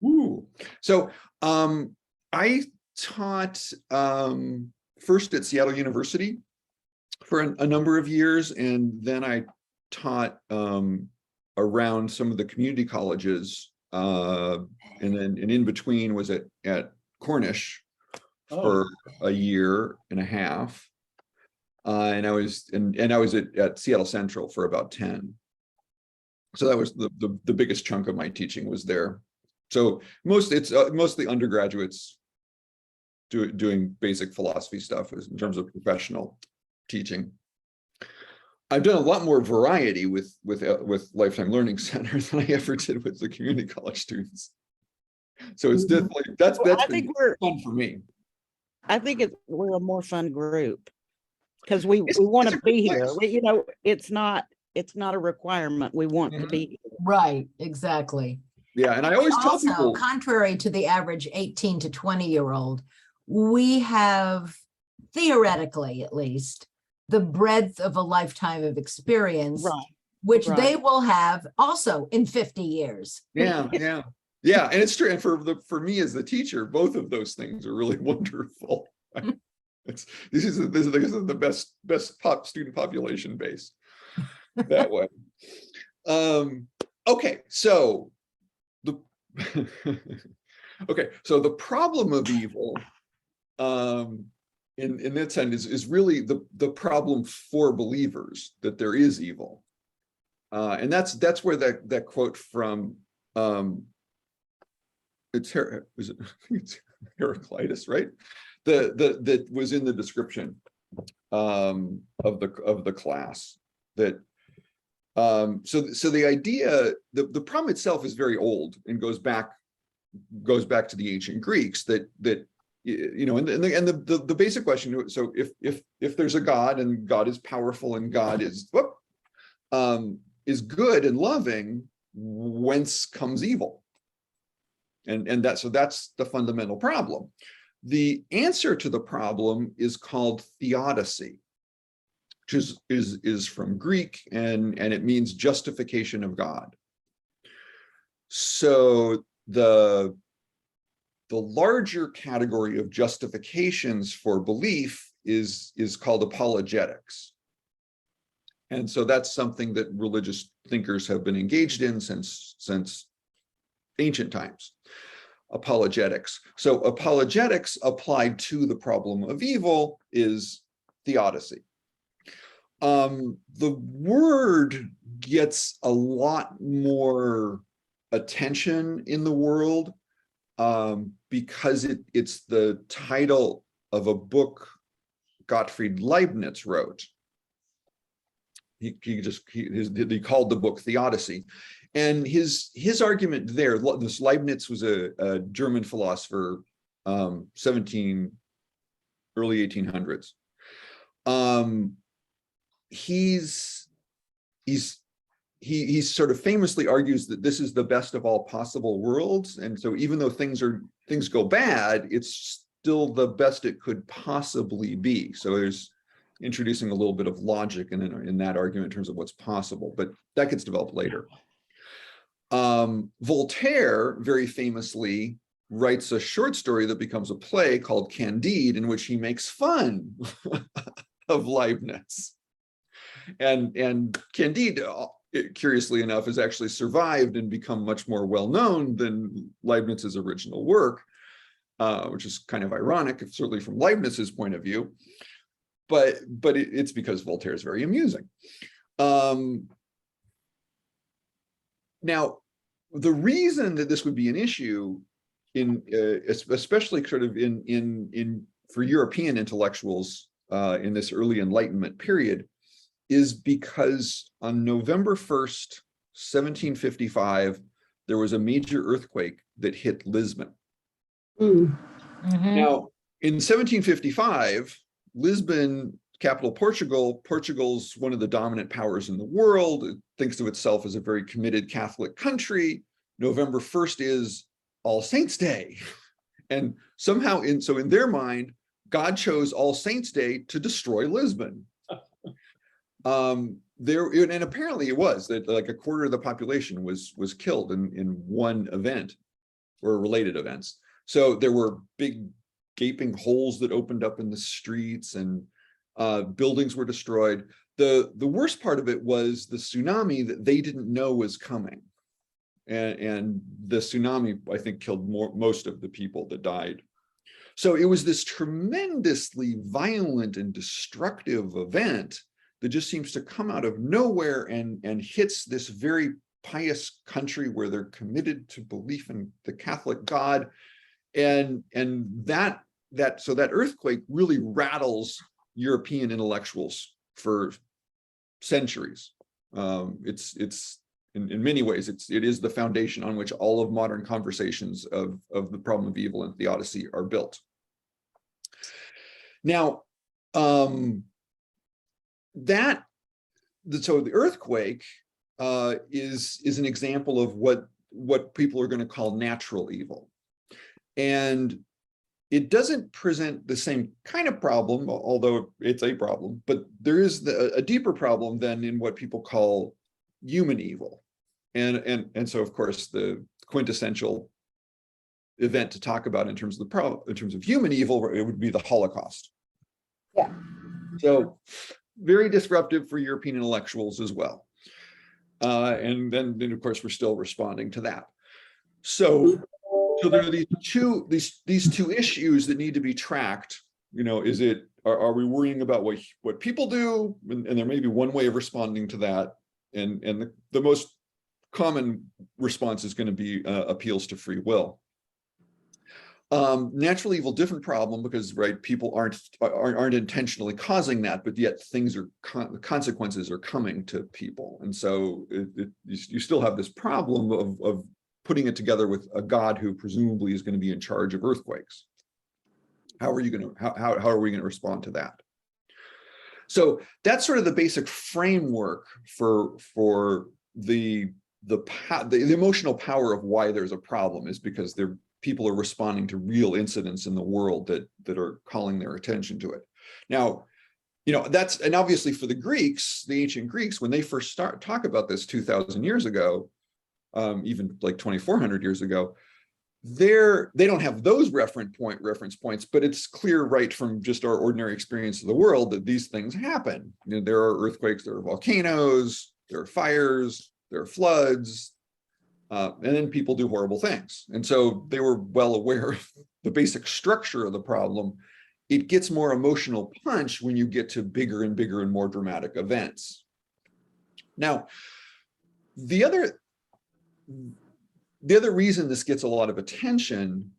Ooh. So I taught first at Seattle University for a number of years, and then I taught around some of the community colleges, and in between was at Cornish for a year and a half, and I was at Seattle Central for about 10. So that was the biggest chunk of my teaching was there. So mostly undergraduates doing basic philosophy stuff in terms of professional teaching. I've done a lot more variety with Lifetime Learning Center than I ever did with the community college students. So it's definitely that's been fun for me. I think we're a more fun group because we want to be here. It's not a requirement. We want to be here. Right, exactly. Yeah, and I always tell people, contrary to the average 18 to 20-year-old, we have, theoretically at least, the breadth of a lifetime of experience, Right. which they will have also in 50 years. Yeah, and it's true. And for me as the teacher, both of those things are really wonderful. This is the best student population base that way. Okay, so the problem of evil, in that sense, is really the problem for believers, that there is evil, and that's where that quote from it's Heraclitus, right? That was in the description of the class. That so the idea, the problem itself is very old and goes back to the ancient Greeks. That and the basic question. So if there's a God, and God is powerful, and God is good and loving, whence comes evil? And that's the fundamental problem. The answer to the problem is called theodicy, which is from Greek, and it means justification of God. So the larger category of justifications for belief is called apologetics. And so that's something that religious thinkers have been engaged in since ancient times. Apologetics. So apologetics applied to the problem of evil is theodicy. The word gets a lot more attention in the world because it's the title of a book Gottfried Leibniz wrote. He called the book Theodicy. And his argument there, this Leibniz was a German philosopher, early 1800s. He sort of famously argues that this is the best of all possible worlds, and so even though things go bad, it's still the best it could possibly be. So there's introducing a little bit of logic in that argument in terms of what's possible, but that gets developed later. Voltaire very famously writes a short story that becomes a play called Candide, in which he makes fun of Leibniz. And Candide, curiously enough, has actually survived and become much more well-known than Leibniz's original work, which is kind of ironic, certainly from Leibniz's point of view. But it's because Voltaire is very amusing. Now, the reason that this would be an issue, especially sort of for European intellectuals in this early Enlightenment period, is because on November 1st, 1755, there was a major earthquake that hit Lisbon. Mm-hmm. Now, in 1755, Lisbon, capital Portugal's one of the dominant powers in the world. It thinks of itself as a very committed Catholic country. November 1st is All Saints' Day. And somehow, in their mind, God chose All Saints' Day to destroy Lisbon. And apparently it was that like a quarter of the population was killed in one event. or related events. So there were big gaping holes that opened up in the streets, and buildings were destroyed. The worst part of it was the tsunami that they didn't know was coming. And the tsunami, I think, killed most of the people that died. So it was this tremendously violent and destructive event that just seems to come out of nowhere and hits this very pious country where they're committed to belief in the Catholic God. And that earthquake really rattles European intellectuals for centuries. It's in many ways, it is the foundation on which all of modern conversations of the problem of evil and theodicy are built. Now, so the earthquake is an example of what people are going to call natural evil. And it doesn't present the same kind of problem, although it's a problem, but there is a deeper problem than in what people call human evil. And so, of course, the quintessential event to talk about in terms of human evil, it would be the Holocaust. Yeah. So very disruptive for European intellectuals as well. And then of course, we're still responding to that. So there are these two issues that need to be tracked. Are we worrying about what people do? And there may be one way of responding to that. And the most common response is going to be appeals to free will. Natural evil, different problem, because people aren't intentionally causing that, but yet consequences are coming to people, and so you still have this problem of putting it together with a God who presumably is going to be in charge of earthquakes. How are we going to respond to that? So that's sort of the basic framework for the emotional power of why there's a problem, is because people are responding to real incidents in the world that are calling their attention to it. Now, and obviously for the Greeks, the ancient Greeks, when they first talk about this 2,000 years ago, even like 2,400 years ago, they don't have those reference points, but it's clear right from just our ordinary experience of the world that these things happen. There are earthquakes, there are volcanoes, there are fires, there are floods, and then people do horrible things. And so they were well aware of the basic structure of the problem. It gets more emotional punch when you get to bigger and bigger and more dramatic events. Now, the other reason this gets a lot of attention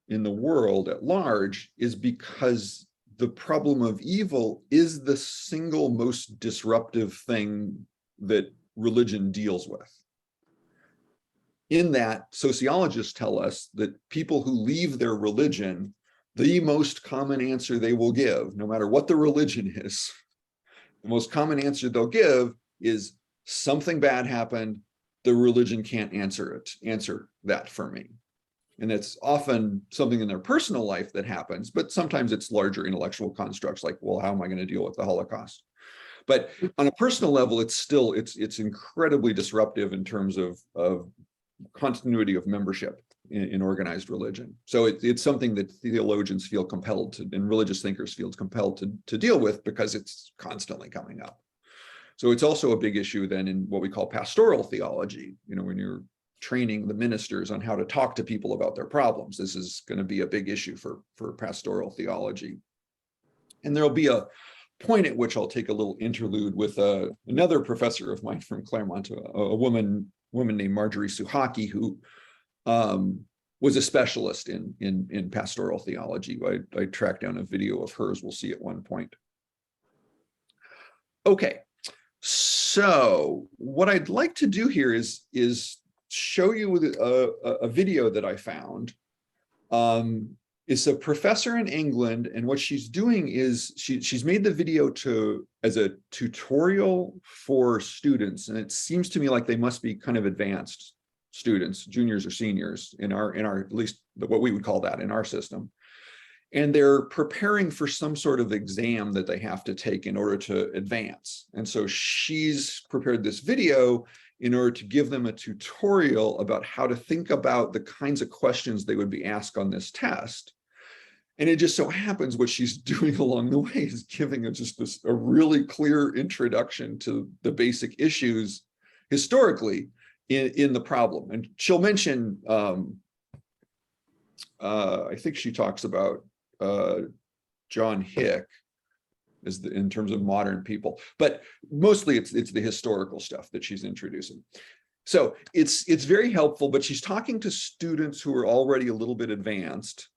in the world at large is because the problem of evil is the single most disruptive thing that religion deals with. In that, sociologists tell us that people who leave their religion, the most common answer they will give, no matter what the religion is, the most common answer they'll give is something bad happened, the religion can't answer that for me. And it's often something in their personal life that happens, but sometimes it's larger intellectual constructs like, well, how am I going to deal with the Holocaust? But on a personal level, it's incredibly disruptive in terms of continuity of membership in organized religion. So it's something that theologians feel compelled to, and religious thinkers feel compelled to deal with, because it's constantly coming up. So it's also a big issue then in what we call pastoral theology. When you're training the ministers on how to talk to people about their problems, this is going to be a big issue for pastoral theology. And there'll be a point at which I'll take a little interlude with another professor of mine from Claremont, a woman named Marjorie Suchocki, who was a specialist in pastoral theology. I tracked down a video of hers we'll see at one point. Okay, so what I'd like to do here is show you a video that I found. It's a professor in England, and what she's doing is she's made the video as a tutorial for students, and it seems to me like they must be kind of advanced students, juniors or seniors in our at least what we would call that in our system. And they're preparing for some sort of exam that they have to take in order to advance. And so she's prepared this video, in order to give them a tutorial about how to think about the kinds of questions they would be asked on this test. And it just so happens what she's doing along the way is giving a really clear introduction to the basic issues historically in the problem. And she'll mention, I think she talks about John Hick in terms of modern people, but mostly it's the historical stuff that she's introducing. So it's very helpful, but she's talking to students who are already a little bit advanced.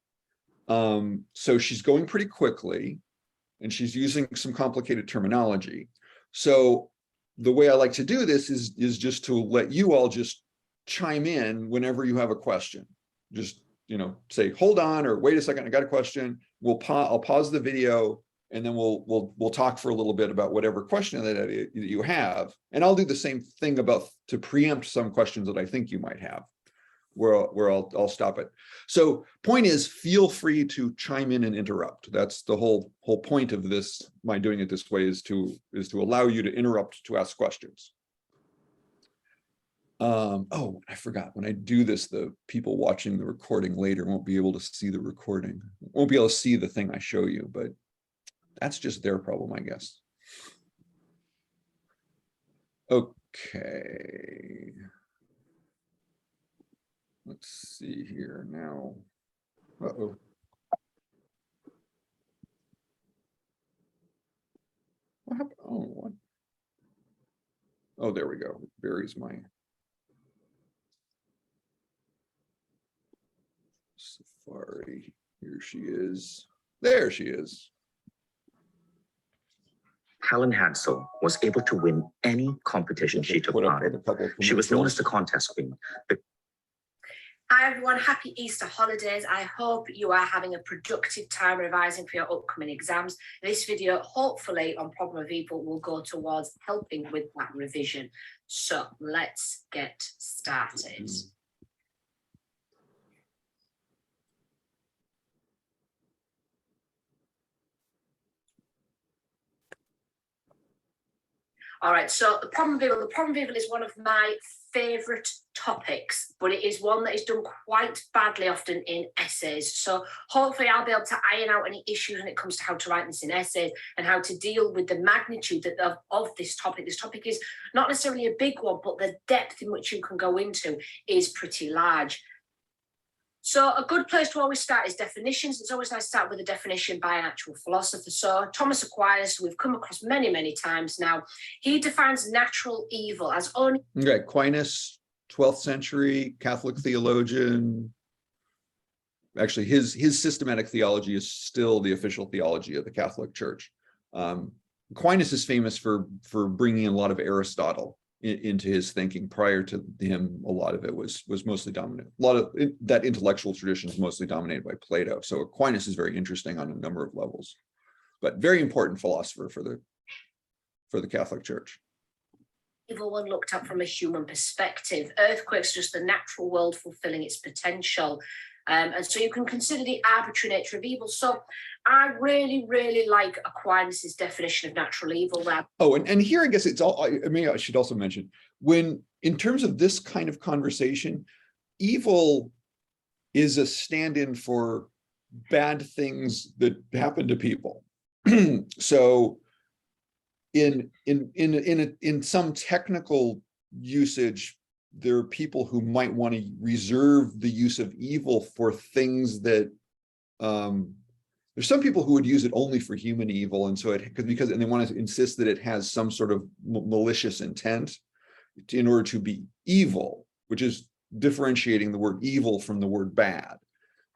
So she's going pretty quickly and she's using some complicated terminology. So the way I like to do this is just to let you all just chime in whenever you have a question. Just, say, hold on, or wait a second, I got a question. I'll pause the video and then we'll talk for a little bit about whatever question that you have. And I'll do the same thing to preempt some questions that I think you might have, where I'll stop it. So point is, feel free to chime in and interrupt. That's the whole point of this. My doing it this way is to allow you to interrupt to ask questions. Oh, I forgot, when I do this, the people watching the recording later won't be able to see the recording, won't be able to see the thing I show you, but that's just their problem, I guess. Okay. Let's see here now. Uh-oh. What happened? Oh, what? Oh, there we go. It buries my Safari. Here she is. There she is. Helen Hansel was able to win any competition she took part in. She was known as the contest queen. Hi everyone, happy Easter holidays. I hope you are having a productive time revising for your upcoming exams. This video, hopefully on Problem of Evil, will go towards helping with that revision. So let's get started. All right, so the problem of evil is one of my favourite topics, but it is one that is done quite badly often in essays. So hopefully I'll be able to iron out any issues when it comes to how to write this in essays and how to deal with the magnitude of this topic. This topic is not necessarily a big one, but the depth in which you can go into is pretty large. So a good place to always start is definitions. It's always nice to start with a definition by an actual philosopher. So Thomas Aquinas, who we've come across many, many times now, he defines natural evil as only... Okay, Aquinas, 12th century Catholic theologian. Actually, his systematic theology is still the official theology of the Catholic Church. Aquinas is famous for bringing in a lot of Aristotle into his thinking. Prior to him, a lot of it was mostly dominant. A lot of that intellectual tradition is mostly dominated by Plato. So Aquinas is very interesting on a number of levels, but very important philosopher for the Catholic Church. Evil one looked at from a human perspective. Earthquakes, just the natural world fulfilling its potential. And so you can consider the arbitrary nature of evil. So I really, really like Aquinas' definition of natural evil. Oh, and here I guess it's all, I should also mention, when in terms of this kind of conversation, evil is a stand-in for bad things that happen to people. So in some technical usage, there are people who might want to reserve the use of evil for things that there's some people who would use it only for human evil, and so because they want to insist that it has some sort of malicious intent in order to be evil, which is differentiating the word evil from the word bad.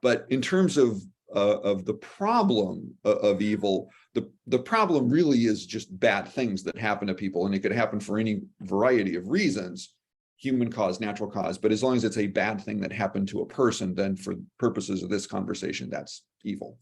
But in terms of the problem of evil, the problem really is just bad things that happen to people, and it could happen for any variety of reasons. Human cause, natural cause, but as long as it's a bad thing that happened to a person, then for purposes of this conversation, that's evil.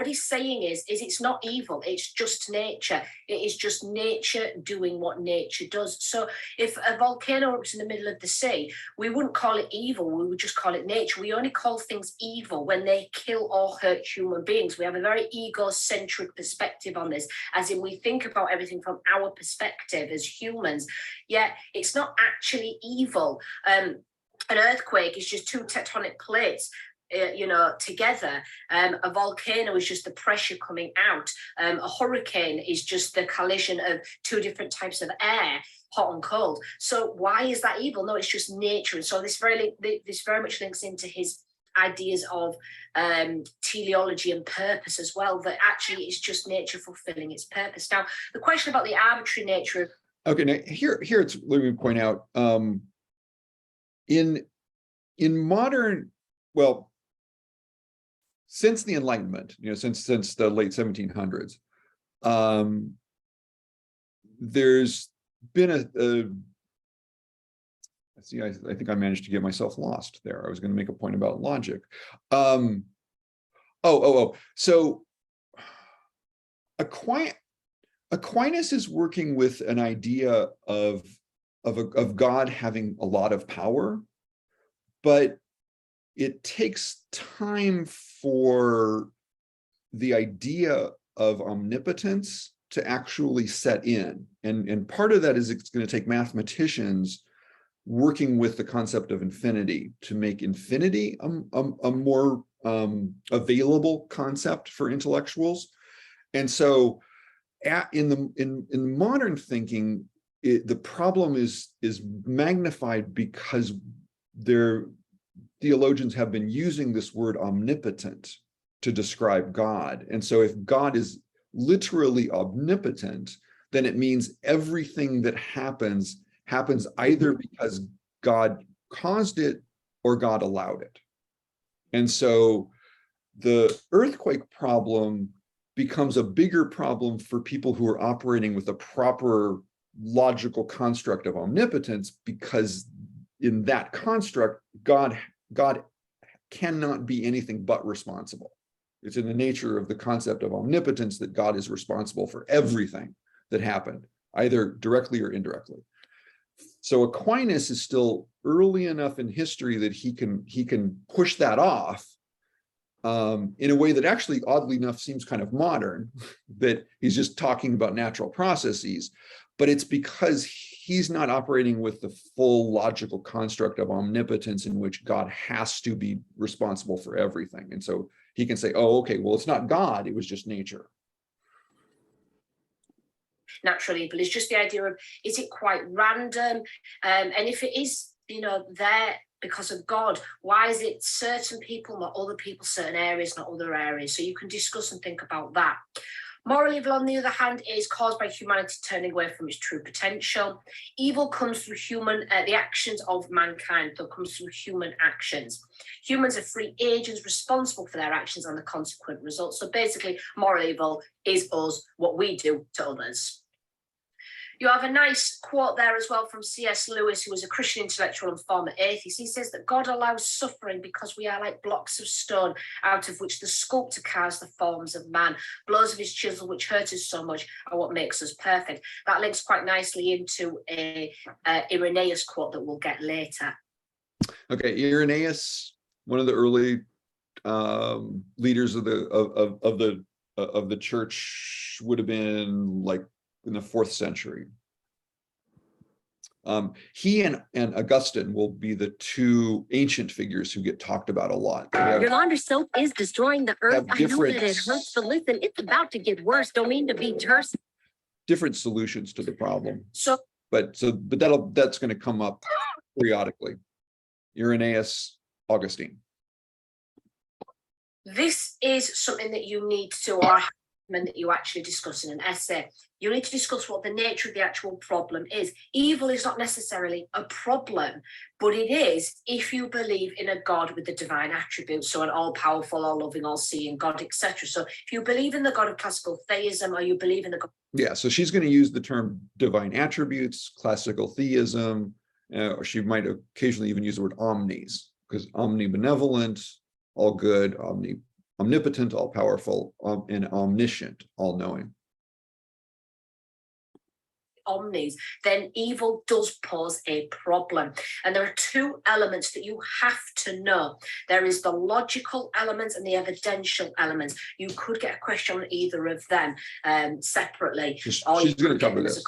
he's saying is it's not evil, it's just nature. It is just nature doing what nature does. So if a volcano erupts in the middle of the sea, we wouldn't call it evil, we would just call it nature. We only call things evil when they kill or hurt human beings. We have a very egocentric perspective on this, as in we think about everything from our perspective as humans, yet it's not actually evil. An earthquake is just two tectonic plates together. A volcano is just the pressure coming out. A hurricane is just the collision of two different types of air, hot and cold. So why is that evil? No, it's just nature. And so this very much links into his ideas of teleology and purpose as well, that actually it's just nature fulfilling its purpose. Now, the question about the arbitrary nature of... Okay, now here it's, let me point out, in modern, well, since the Enlightenment, since the late 1700s, there's been I think I managed to get myself lost there. I was going to make a point about logic. So Aquinas is working with an idea of God having a lot of power, but it takes time for the idea of omnipotence to actually set in. And part of that is it's going to take mathematicians working with the concept of infinity to make infinity a more available concept for intellectuals. And so in modern thinking, the problem is magnified because theologians have been using this word omnipotent to describe God. And so if God is literally omnipotent, then it means everything that happens either because God caused it or God allowed it. And so the earthquake problem becomes a bigger problem for people who are operating with a proper logical construct of omnipotence, because in that construct, God cannot be anything but responsible. It's in the nature of the concept of omnipotence that God is responsible for everything that happened, either directly or indirectly. So Aquinas is still early enough in history that he can push that off in a way that actually, oddly enough, seems kind of modern, that he's just talking about natural processes, but it's because he's not operating with the full logical construct of omnipotence in which God has to be responsible for everything. And so he can say, oh, okay, well, it's not God, it was just nature. Natural evil is just the idea of, is it quite random? And if it is, there because of God, why is it certain people, not other people, certain areas, not other areas? So you can discuss and think about that. Moral evil, on the other hand, is caused by humanity turning away from its true potential. Evil comes through the actions of mankind, so it comes through human actions. Humans are free agents responsible for their actions and the consequent results. So basically, moral evil is us, what we do to others. You have a nice quote there as well from C.S. Lewis, who was a Christian intellectual and former atheist. He says that God allows suffering because we are like blocks of stone out of which the sculptor carves the forms of man. Blows of his chisel which hurt us so much are what makes us perfect. That links quite nicely into a Irenaeus quote that we'll get later. Okay, Irenaeus, one of the early leaders of the church, would have been like in the 4th century. He and Augustine will be the two ancient figures who get talked about a lot. Your laundry soap is destroying the earth. I know that it hurts, but listen, it's about to get worse. Don't mean to be terse. Different solutions to the problem. But that's going to come up periodically. Irenaeus, Augustine. This is something that you need to, or that you actually discuss in an essay. You need to discuss what the nature of the actual problem is. Evil is not necessarily a problem, but it is if you believe in a God with the divine attributes, so an all-powerful, all-loving, all-seeing God, etc. So if you believe in the God of classical theism, or you believe in the God... Yeah, so she's going to use the term divine attributes, classical theism, or she might occasionally even use the word omnis, because omnibenevolent, all good, omnipotent, all powerful, and omniscient, all knowing. Omnis, then evil does pose a problem. And there are two elements that you have to know. There is the logical element and the evidential element. You could get a question on either of them separately, or She's you going could to get cover them as this.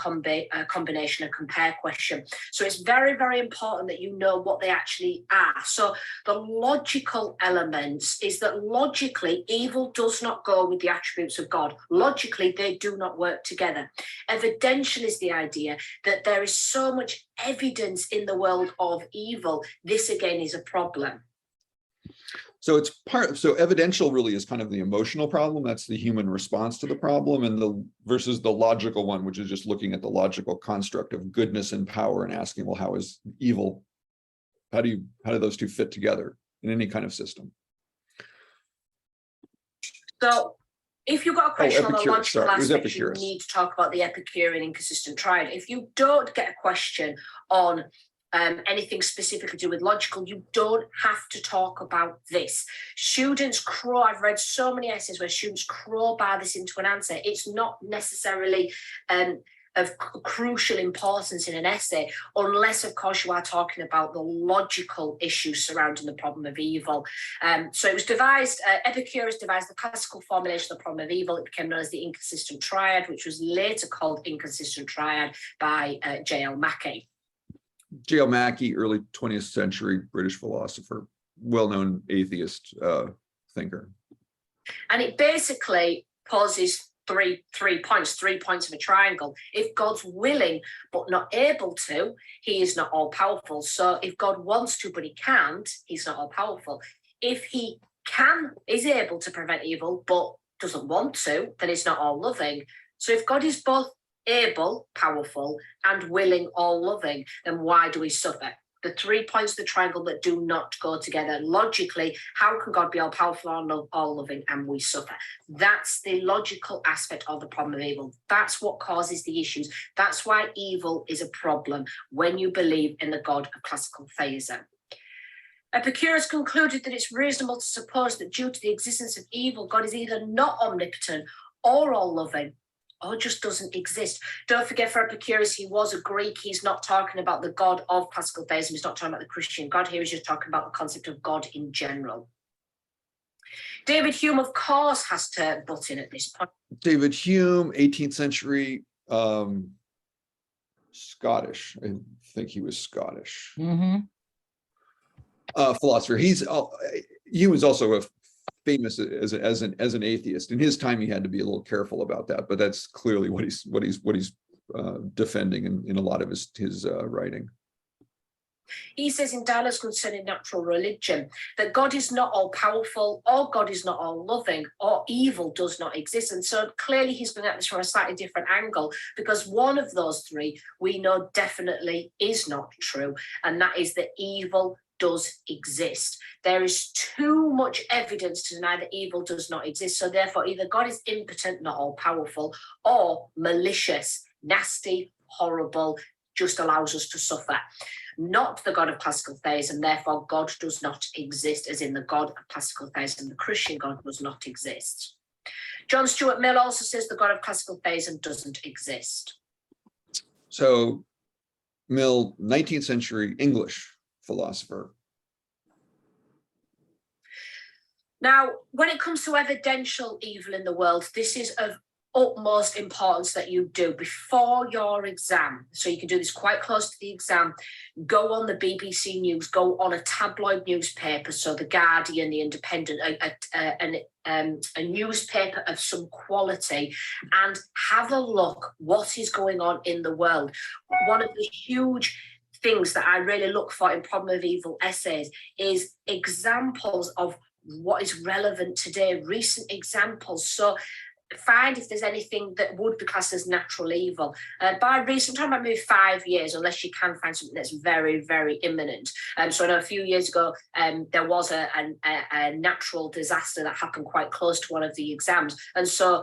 a combination, a compare question. So it's very, very important that you know what they actually are. So the logical elements is that logically, evil does not go with the attributes of God. Logically, they do not work together. Evidential is the idea that there is so much evidence in the world of evil. This again is a problem. So it's so evidential really is kind of the emotional problem. That's the human response to the problem, and versus the logical one, which is just looking at the logical construct of goodness and power and asking, well, how is evil? How do those two fit together in any kind of system? So if you've got a question on the Epicurus, logical sorry, it was aspect, you Epicurus. need to talk about the Epicurean inconsistent triad. If you don't get a question on anything specifically to do with logical, you don't have to talk about this. Students crow, I've read so many essays where students crowbar this into an answer. It's not necessarily of crucial importance in an essay, unless, of course, you are talking about the logical issues surrounding the problem of evil. So it was devised, Epicurus devised the classical formulation of the problem of evil. It became known as the inconsistent triad, which was later called inconsistent triad by J.L. Mackie. J.L. Mackie, early 20th century British philosopher, well-known atheist thinker. And it basically poses three points of a triangle. If God's willing but not able to, he is not all powerful. So if God wants to but he can't, he's not all powerful. If he is able to prevent evil but doesn't want to, then he's not all loving. So if God is both able, powerful, and willing, all loving, then why do we suffer? The 3 points of the triangle that do not go together. Logically, how can God be all powerful, all loving, and we suffer? That's the logical aspect of the problem of evil. That's what causes the issues. That's why evil is a problem when you believe in the God of classical theism. Epicurus concluded that it's reasonable to suppose that due to the existence of evil, God is either not omnipotent or all loving, or just doesn't exist. Don't forget, for Epicurus, he was a Greek. He's not talking about the God of classical theism. He's not talking about the Christian God here. He's just talking about the concept of God in general. David Hume, of course, has to butt in at this point. David Hume, 18th century, Scottish. I think he was Scottish. Philosopher. Hume is also famous as an atheist. In his time, he had to be a little careful about that, but that's clearly what he's defending in a lot of his writing. He says in Dialogues Concerning Natural Religion that God is not all powerful, or God is not all loving, or evil does not exist. And so clearly he's going at this from a slightly different angle, because one of those three we know definitely is not true, and that is that evil does exist. There is too much evidence to deny that evil does not exist. So therefore, either God is impotent, not all powerful, or malicious, nasty, horrible, just allows us to suffer. Not the God of classical theism, therefore God does not exist, as in the God of classical theism, the Christian God does not exist. John Stuart Mill also says the God of classical theism doesn't exist. So Mill, 19th century English philosopher. Now, when it comes to evidential evil in the world, this is of utmost importance that you do before your exam. So you can do this quite close to the exam. Go on the BBC News, go on a tabloid newspaper, so The Guardian, The Independent, a newspaper of some quality, and have a look what is going on in the world. One of the huge things that I really look for in problem of evil essays is examples of what is relevant today, recent examples. So find if there's anything that would be classed as natural evil. By recent time, I moved 5 years, unless you can find something that's very, very imminent. So I know a few years ago, there was a natural disaster that happened quite close to one of the exams. And so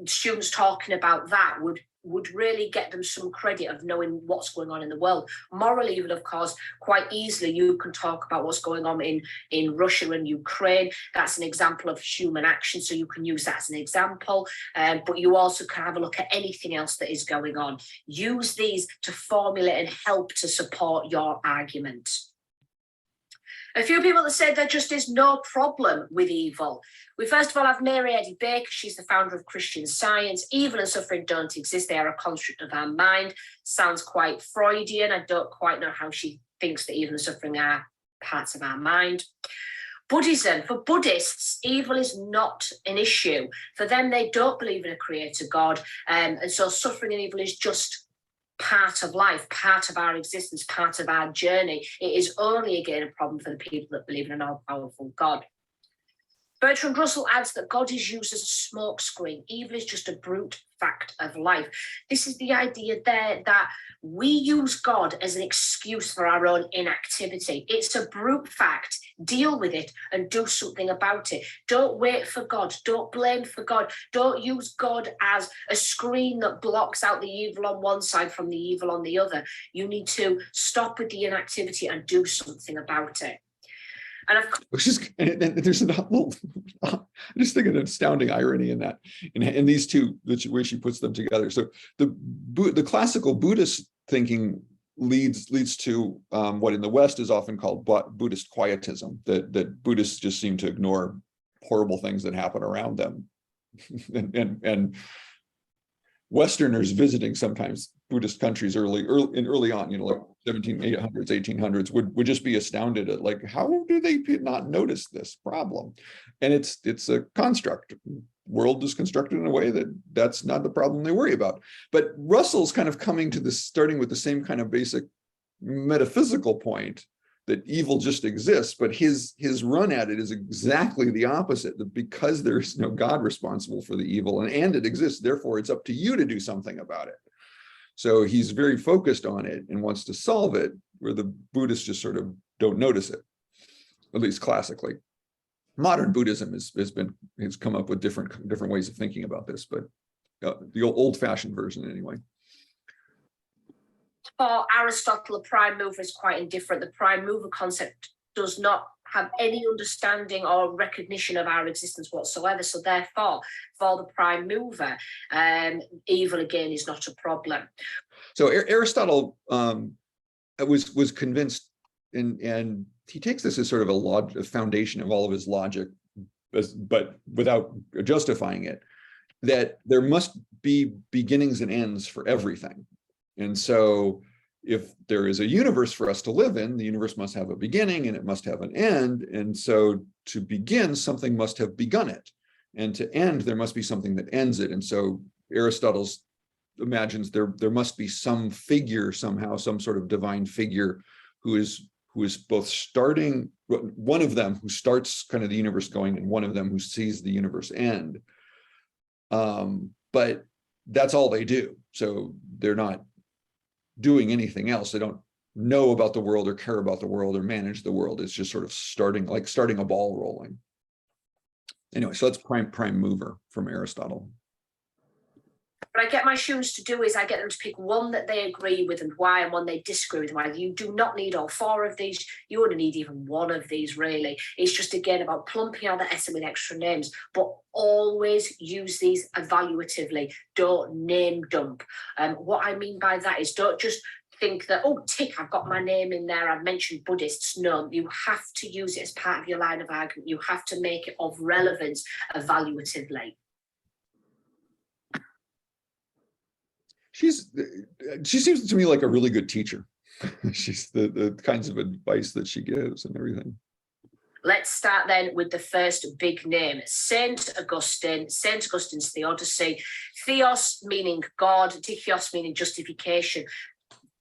students talking about that would would really get them some credit of knowing what's going on in the world. Moral evil, of course, quite easily you can talk about what's going on in Russia and Ukraine. That's an example of human action, so you can use that as an example. But you also can have a look at anything else that is going on. Use these to formulate and help to support your argument. A few people that say there just is no problem with evil. We first of all have Mary Eddy Baker. She's the founder of Christian Science. Evil and suffering don't exist. They are a construct of our mind. Sounds quite Freudian. I don't quite know how she thinks that evil and suffering are parts of our mind. Buddhism, for Buddhists, evil is not an issue. For them, they don't believe in a creator God. And so suffering and evil is just part of life, part of our existence, part of our journey. It is only again a problem for the people that believe in an all-powerful God. Bertrand Russell adds that God is used as a smokescreen. Evil is just a brute fact of life. This is the idea there that we use God as an excuse for our own inactivity. It's a brute fact. Deal with it and do something about it. Don't wait for God. Don't blame for God. Don't use God as a screen that blocks out the evil on one side from the evil on the other. You need to stop with the inactivity and do something about it. And of course, and there's a little, I just think an astounding irony in that, in these two, the way she puts them together. So the classical Buddhist thinking leads to what in the West is often called Buddhist quietism, that Buddhists just seem to ignore horrible things that happen around them, and Westerners visiting sometimes Buddhist countries early on, like 1700s, 1800s, would just be astounded at like, how do they not notice this problem? And it's a construct. World is constructed in a way that's not the problem they worry about. But Russell's kind of coming to this, starting with the same kind of basic metaphysical point that evil just exists, but his run at it is exactly the opposite, that because there's no God responsible for the evil and it exists, therefore it's up to you to do something about it. So he's very focused on it and wants to solve it, where the Buddhists just sort of don't notice it, at least classically. Modern Buddhism has come up with different ways of thinking about this, but the old-fashioned version anyway. For Aristotle, a prime mover is quite indifferent. The prime mover concept does not have any understanding or recognition of our existence whatsoever. So therefore, for the prime mover, evil again is not a problem. So Aristotle was convinced, and he takes this as sort of a foundation of all of his logic, but without justifying it, that there must be beginnings and ends for everything. And so if there is a universe for us to live in, the universe must have a beginning and it must have an end. And so to begin, something must have begun it. And to end, there must be something that ends it. And so Aristotle imagines there must be some figure somehow, some sort of divine figure who is both starting, one of them who starts kind of the universe going, and one of them who sees the universe end. But that's all they do. So they're not doing anything else. They don't know about the world or care about the world or manage the world. It's just sort of starting a ball rolling. Anyway, so that's prime mover from Aristotle. What I get my students to do is I get them to pick one that they agree with and why, and one they disagree with why. You do not need all four of these. You only need even one of these, really. It's just, again, about plumping out the essay with extra names, but always use these evaluatively. Don't name dump. What I mean by that is don't just think that, oh, tick, I've got my name in there, I've mentioned Buddhists. No, you have to use it as part of your line of argument. You have to make it of relevance evaluatively. She seems to me like a really good teacher. She's the kinds of advice that she gives and everything. Let's start then with the first big name, Saint Augustine. Saint Augustine's Theodicy. Theos meaning God, dikaios meaning justification.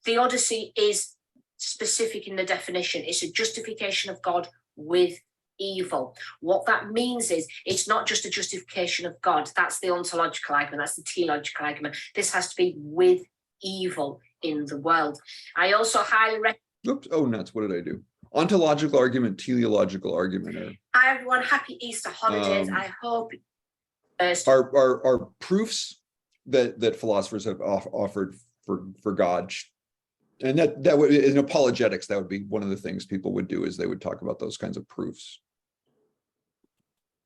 Theodicy is specific in the definition. It's a justification of God with evil. What that means is it's not just a justification of God. That's the ontological argument. That's the theological argument. This has to be with evil in the world. I also highly recommend. Oops. Oh, nuts. What did I do? Ontological argument, teleological argument. Hi, everyone. Happy Easter holidays. I hope. Are proofs that philosophers have offered for God. And that would, in apologetics, that would be one of the things people would do, is they would talk about those kinds of proofs.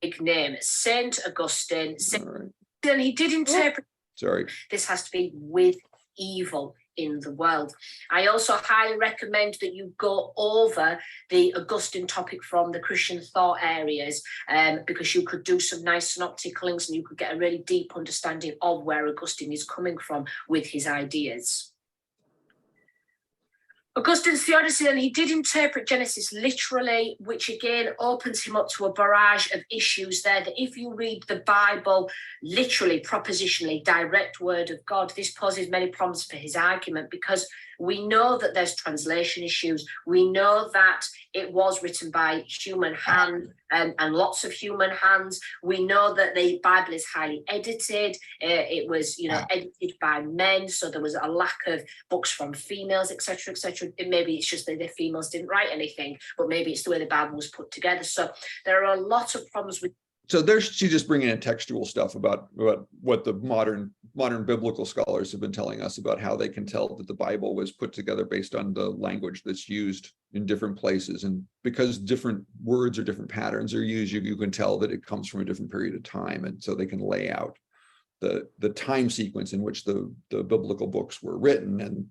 Big name, Saint Augustine. All right. And he did interpret Sorry. this has to be with evil in the world. I also highly recommend that you go over the Augustine topic from the Christian thought areas, because you could do some nice synoptic links and you could get a really deep understanding of where Augustine is coming from with his ideas. Augustine's theodicy, and he did interpret Genesis literally, which again opens him up to a barrage of issues there, that if you read the Bible literally, propositionally, direct word of God, this poses many problems for his argument, because we know that there's translation issues. We know that it was written by human hand and lots of human hands. We know that the Bible is highly edited. It was, edited by men. So there was a lack of books from females, etc., etc. Maybe it's just that the females didn't write anything, but maybe it's the way the Bible was put together. So there are a lot of problems with. So she's just bringing in textual stuff about what the modern biblical scholars have been telling us about how they can tell that the Bible was put together based on the language that's used in different places. And because different words or different patterns are used, you can tell that it comes from a different period of time. And so they can lay out the time sequence in which the biblical books were written. And,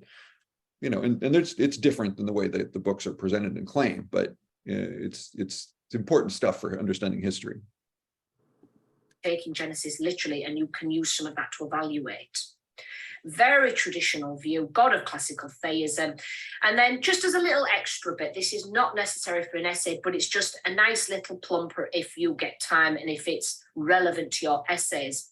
it's different than the way that the books are presented and claimed, but it's important stuff for understanding history. Taking Genesis literally, and you can use some of that to evaluate. Very traditional view, God of classical theism. And then just as a little extra bit, this is not necessary for an essay, but it's just a nice little plumper if you get time and if it's relevant to your essays.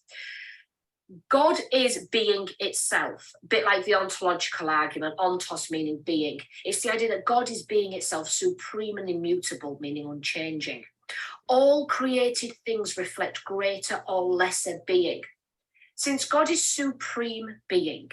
God is being itself, a bit like the ontological argument, ontos meaning being. It's the idea that God is being itself, supreme and immutable, meaning unchanging. All created things reflect greater or lesser being. Since God is supreme being,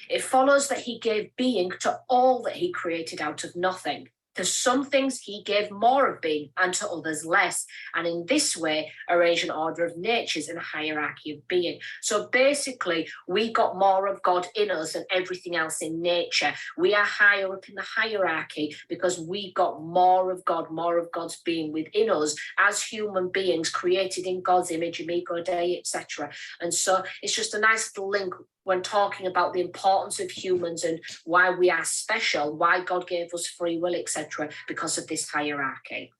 it follows that he gave being to all that he created out of nothing. To some things he gave more of being, and to others less, and in this way arranged an order of natures and a hierarchy of being. So basically, we got more of God in us than everything else in nature. We are higher up in the hierarchy because we got more of God's being within us as human beings created in God's image, imago Dei, etc. And so it's just a nice little link when talking about the importance of humans and why we are special, why God gave us free will, etc., because of this hierarchy.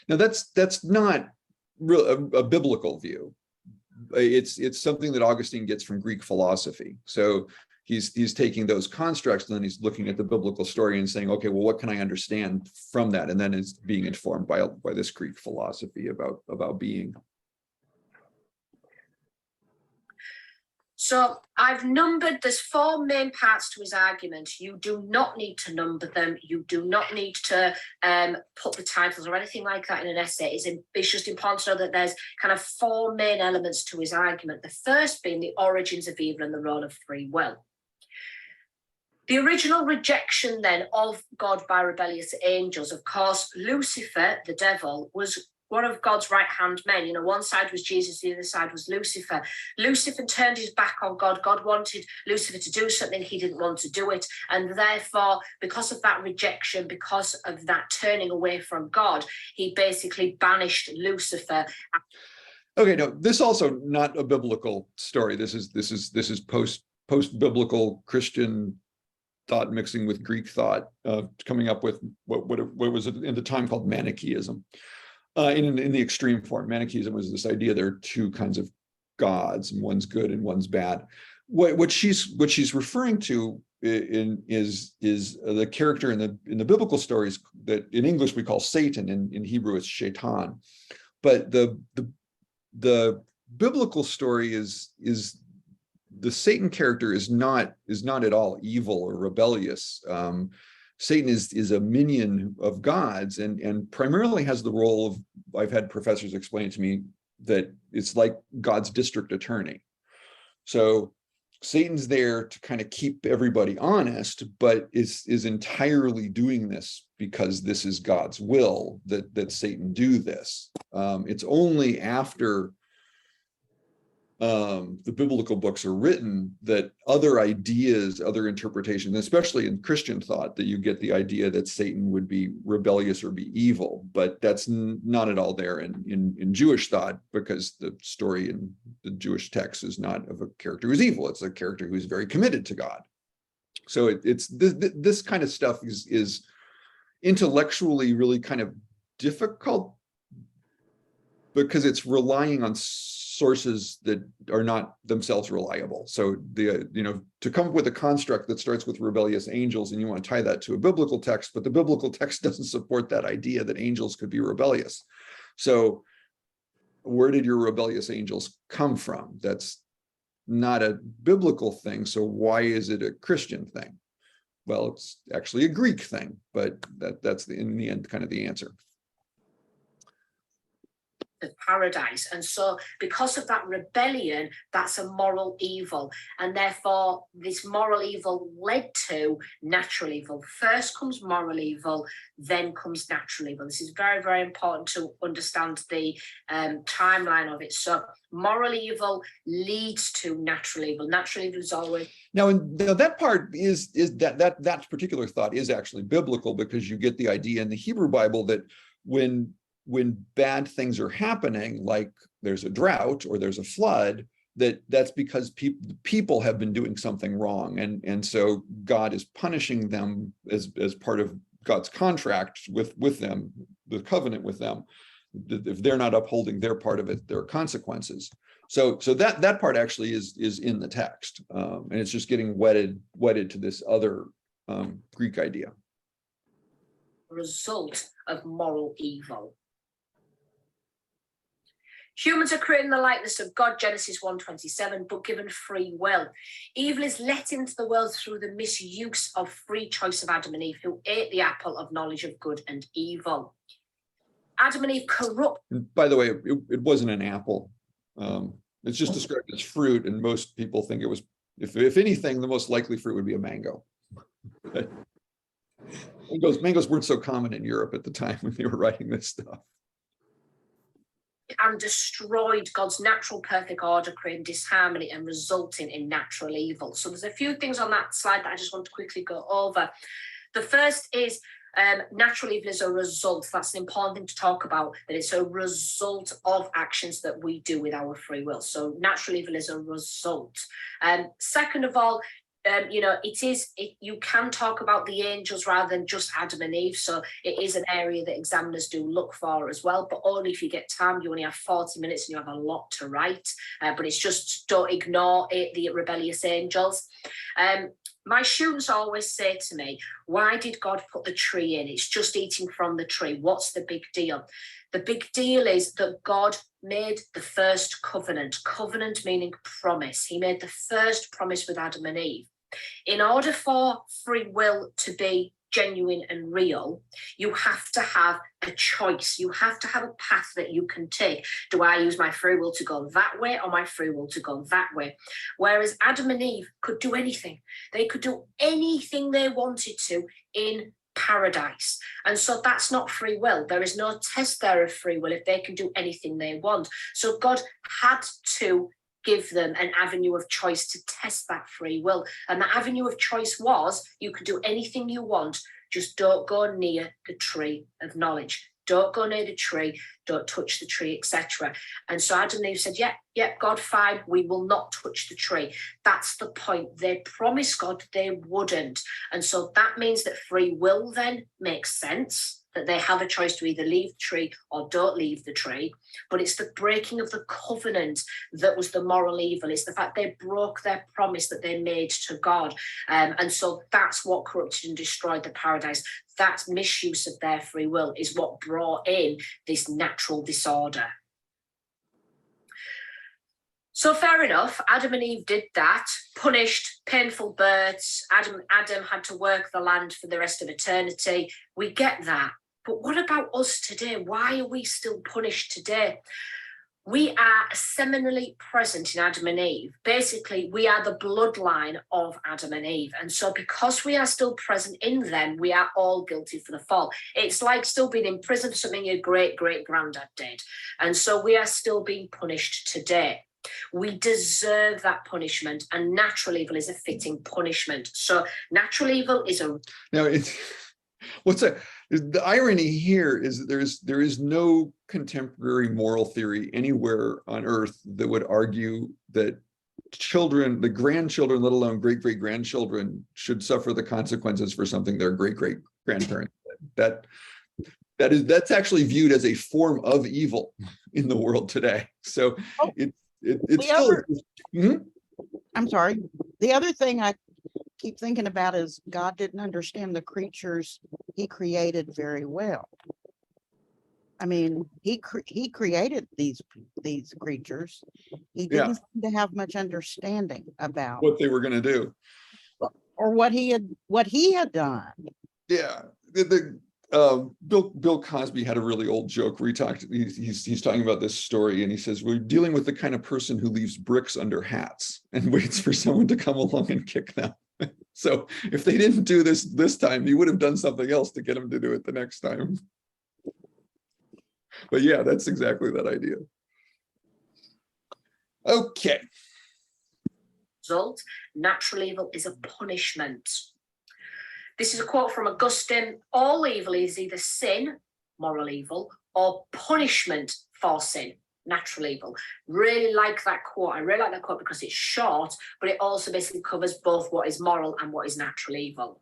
Now that's not real a biblical view. It's something that Augustine gets from Greek philosophy. So he's taking those constructs and then he's looking at the biblical story and saying, okay, well, what can I understand from that? And then it's being informed by this Greek philosophy about being. So I've numbered, there's 4 main parts to his argument. You do not need to number them. You do not need to put the titles or anything like that in an essay. It's just important to know that there's kind of 4 main elements to his argument. The first being the origins of evil and the role of free will. The original rejection then of God by rebellious angels, of course, Lucifer, the devil, was one of God's right-hand men. One side was Jesus, the other side was Lucifer. Lucifer turned his back on God. God wanted Lucifer to do something, he didn't want to do it. And therefore, because of that rejection, because of that turning away from God, he basically banished Lucifer. Okay, no, this also not a biblical story. This is post-biblical Christian thought mixing with Greek thought, coming up with what was in the time called Manichaeism. In the extreme form, Manichaeism was this idea there are 2 kinds of gods, and one's good and one's bad. What she's referring to is the character in the biblical stories that in English we call Satan, in Hebrew it's Shaitan. But the biblical story is the Satan character is not at all evil or rebellious. Satan is a minion of God's and primarily has the role of, I've had professors explain to me that it's like God's district attorney. So Satan's there to kind of keep everybody honest, but is entirely doing this because this is God's will that Satan do this. It's only after the biblical books are written, that other ideas, other interpretations, especially in Christian thought, that you get the idea that Satan would be rebellious or be evil, but that's not at all there in Jewish thought, because the story in the Jewish text is not of a character who's evil. It's a character who's very committed to God. So it's this kind of stuff is intellectually really kind of difficult, because it's relying on sources that are not themselves reliable. So to come up with a construct that starts with rebellious angels, and you want to tie that to a biblical text, but the biblical text doesn't support that idea that angels could be rebellious. So where did your rebellious angels come from? That's not a biblical thing. So why is it a Christian thing? Well, it's actually a Greek thing, but that's in the end kind of the answer. Of paradise. And so because of that rebellion, that's a moral evil, and therefore this moral evil led to natural evil. First comes moral evil, then comes natural evil. This is very, very important to understand the timeline of it. So moral evil leads to natural evil. Natural evil is always now, and that part is that particular thought is actually biblical, because you get the idea in the Hebrew Bible that when bad things are happening, like there's a drought or there's a flood, that's because people have been doing something wrong, and so God is punishing them as part of God's contract with them, the covenant with them. If they're not upholding their part of it, there are consequences. So that part actually is in the text, and it's just getting wedded to this other Greek idea. Result of moral evil. Humans are created in the likeness of God, Genesis 1:27, but given free will. Evil is let into the world through the misuse of free choice of Adam and Eve, who ate the apple of knowledge of good and evil. Adam and Eve corrupt. And by the way, it wasn't an apple. It's just described as fruit, and most people think it was, if anything, the most likely fruit would be a mango. Mangoes weren't so common in Europe at the time when they were writing this stuff. And destroyed God's natural perfect order, creating disharmony and resulting in natural evil. So there's a few things on that slide that I just want to quickly go over. The first is natural evil is a result. That's an important thing to talk about, that it's a result of actions that we do with our free will. So natural evil is a result. Second of all, you can talk about the angels rather than just Adam and Eve. So it is an area that examiners do look for as well, but only if you get time. You only have 40 minutes and you have a lot to write, but it's just, don't ignore it, the rebellious angels. My students always say to me, why did God put the tree in? It's just eating from the tree. What's the big deal? The big deal is that God made the first covenant meaning promise. He made the first promise with Adam and Eve. In order for free will to be genuine and real, you have to have a choice. You have to have a path that you can take. Do I use my free will to go that way, or my free will to go that way? Whereas Adam and Eve could do anything. They could do anything they wanted to in paradise. And so that's not free will. There is no test there of free will if they can do anything they want. So God had to give them an avenue of choice to test that free will. And the avenue of choice was, you can do anything you want, just don't go near the tree of knowledge. Don't go near the tree, don't touch the tree, etc. And so Adam and Eve said, yeah, God, fine, we will not touch the tree. That's the point. They promised God they wouldn't. And so that means that free will then makes sense, that they have a choice to either leave the tree or don't leave the tree. But it's the breaking of the covenant that was the moral evil. It's the fact they broke their promise that they made to God. And so that's what corrupted and destroyed the paradise. That misuse of their free will is what brought in this natural disorder. So fair enough, Adam and Eve did that, punished, painful births. Adam had to work the land for the rest of eternity. We get that. But what about us today? Why are we still punished today? We are seminally present in Adam and Eve. Basically, we are the bloodline of Adam and Eve. And so because we are still present in them, we are all guilty for the fall. It's like still being in prison for something your great-great-granddad did. And so we are still being punished today. We deserve that punishment, and natural evil is a fitting punishment. So natural evil is a... Now, it's the irony here is that there is no contemporary moral theory anywhere on earth that would argue that children, the grandchildren, let alone great-great-grandchildren, should suffer the consequences for something their great-great-grandparents did. That's actually viewed as a form of evil in the world today. So it's still. I'm sorry. The other thing I keep thinking about is God didn't understand the creatures he created very well. I mean, he created these creatures. He didn't seem to have much understanding about What they were going to do, or what he had done. Yeah, Bill Cosby had a really old joke where he's talking about this story, and he says, we're dealing with the kind of person who leaves bricks under hats and waits for someone to come along and kick them. So if they didn't do this time, he would have done something else to get them to do it the next time. But yeah, that's exactly that idea. Okay. Result, natural evil is a punishment. This is a quote from Augustine. All evil is either sin, moral evil, or punishment for sin, natural evil. Really like that quote. I really like that quote because it's short, but it also basically covers both what is moral and what is natural evil.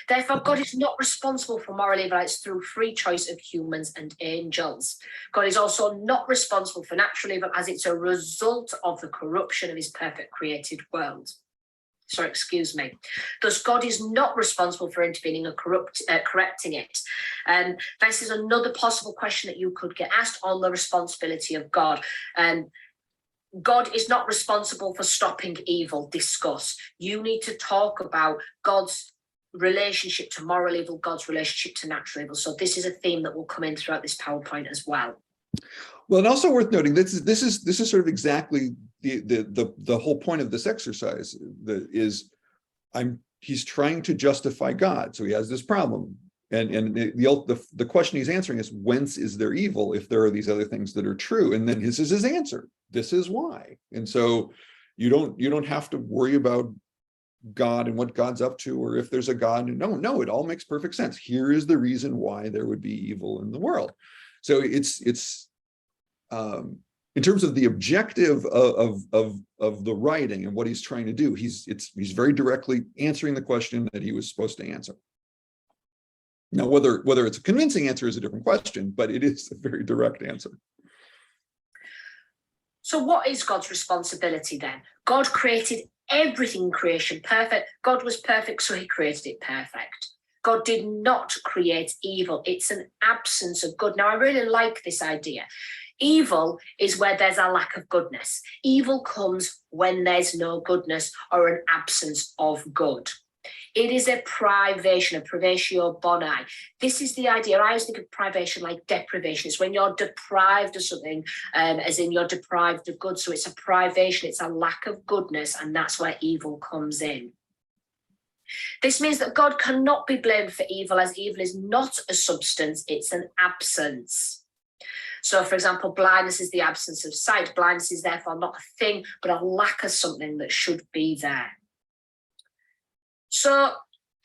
Therefore, God is not responsible for moral evil. It's through free choice of humans and angels. God is also not responsible for natural evil as it's a result of the corruption of his perfect created world. Sorry, excuse me. Thus, God is not responsible for intervening or correcting it. This is another possible question that you could get asked on the responsibility of God. God is not responsible for stopping evil. Discuss. You need to talk about God's relationship to moral evil, God's relationship to natural evil. So this is a theme that will come in throughout this PowerPoint as well. Well, and also worth noting, this is sort of exactly the whole point of this exercise. He's trying to justify God, so he has this problem, and the question he's answering is, whence is there evil if there are these other things that are true? And then this is his answer. This is why. And so you don't have to worry about God and what God's up to, or if there's a God. No, it all makes perfect sense. Here is the reason why there would be evil in the world. So it's in terms of the objective of the writing and what he's trying to do, he's very directly answering the question that he was supposed to answer. Now, whether it's a convincing answer is a different question, but it is a very direct answer. So what is God's responsibility then? God created everything in creation perfect. God was perfect, so he created it perfect. God did not create evil. It's an absence of good. Now, I really like this idea. Evil is where there's a lack of goodness. Evil comes when there's no goodness or an absence of good. It is a privation, a privatio boni. This is the idea. I always think of privation like deprivation. It's when you're deprived of something, as in you're deprived of good. So it's a privation, it's a lack of goodness, and that's where evil comes in. This means that God cannot be blamed for evil, as evil is not a substance, it's an absence. So, for example, blindness is the absence of sight. Blindness is therefore not a thing, but a lack of something that should be there. So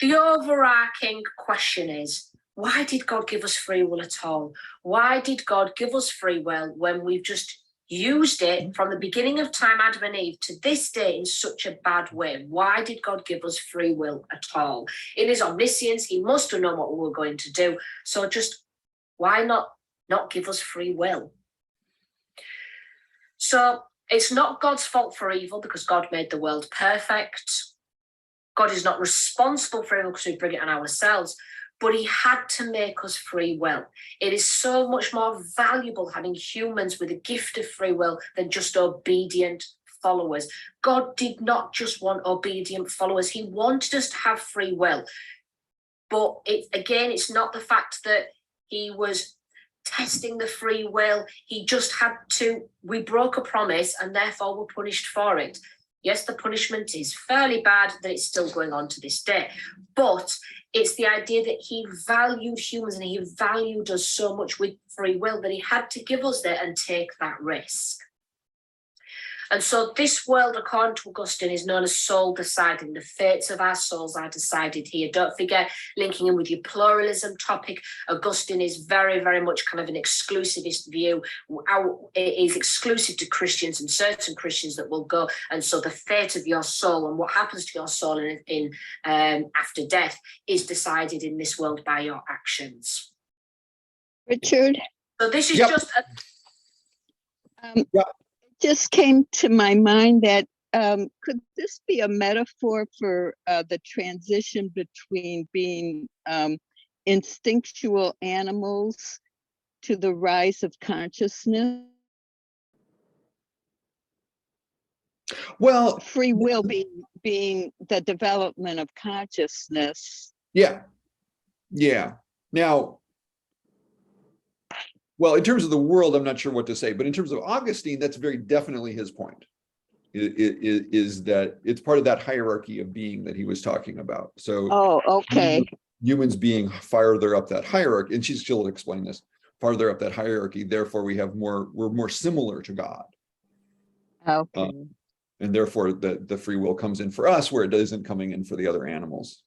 the overarching question is, why did God give us free will at all? Why did God give us free will when we've just used it from the beginning of time, Adam and Eve, to this day in such a bad way? Why did God give us free will at all? In his omniscience, he must have known what we were going to do. So just why not give us free will? So it's not God's fault for evil because God made the world perfect. God is not responsible for evil because we bring it on ourselves, but he had to make us free will. It is so much more valuable having humans with a gift of free will than just obedient followers. God did not just want obedient followers. He wanted us to have free will. But it's not the fact that he was testing the free will. He just we broke a promise and therefore were punished for it. Yes, the punishment is fairly bad that it's still going on to this day, but it's the idea that he valued humans and he valued us so much with free will that he had to give us that and take that risk. And so this world, according to Augustine, is known as soul deciding. The fates of our souls are decided here. Don't forget, linking in with your pluralism topic, Augustine is very, very much kind of an exclusivist view. It is exclusive to Christians and certain Christians that will go. And so the fate of your soul and what happens to your soul in after death is decided in this world by your actions. Richard, So this is Yep. just a Yeah. it just came to my mind that could this be a metaphor for the transition between being instinctual animals to the rise of consciousness? Well, Free will being the development of consciousness. yeah. Now, well, in terms of the world, I'm not sure what to say, but in terms of Augustine, that's very definitely his point. Is that it's part of that hierarchy of being that he was talking about. So Oh, okay. humans being farther up that hierarchy, and she'll explain this, farther up that hierarchy, therefore we're more similar to God. Okay. And therefore the free will comes in for us where it isn't coming in for the other animals.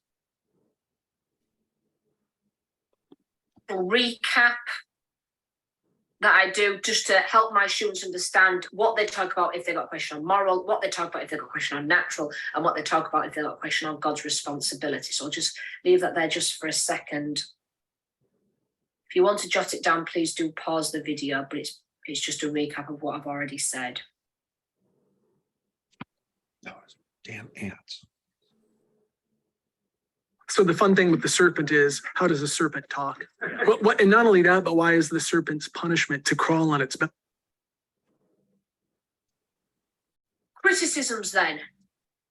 recap that I do just to help my students understand what they talk about if they've got a question on moral, what they talk about if they've got a question on natural, and what they talk about if they've got a question on God's responsibility. So I'll just leave that there just for a second. If you want to jot it down, please do pause the video, but it's just a recap of what I've already said. Those damn ants. So the fun thing with the serpent is, how does a serpent talk? And not only that, but why is the serpent's punishment to crawl on its belly? Criticisms then.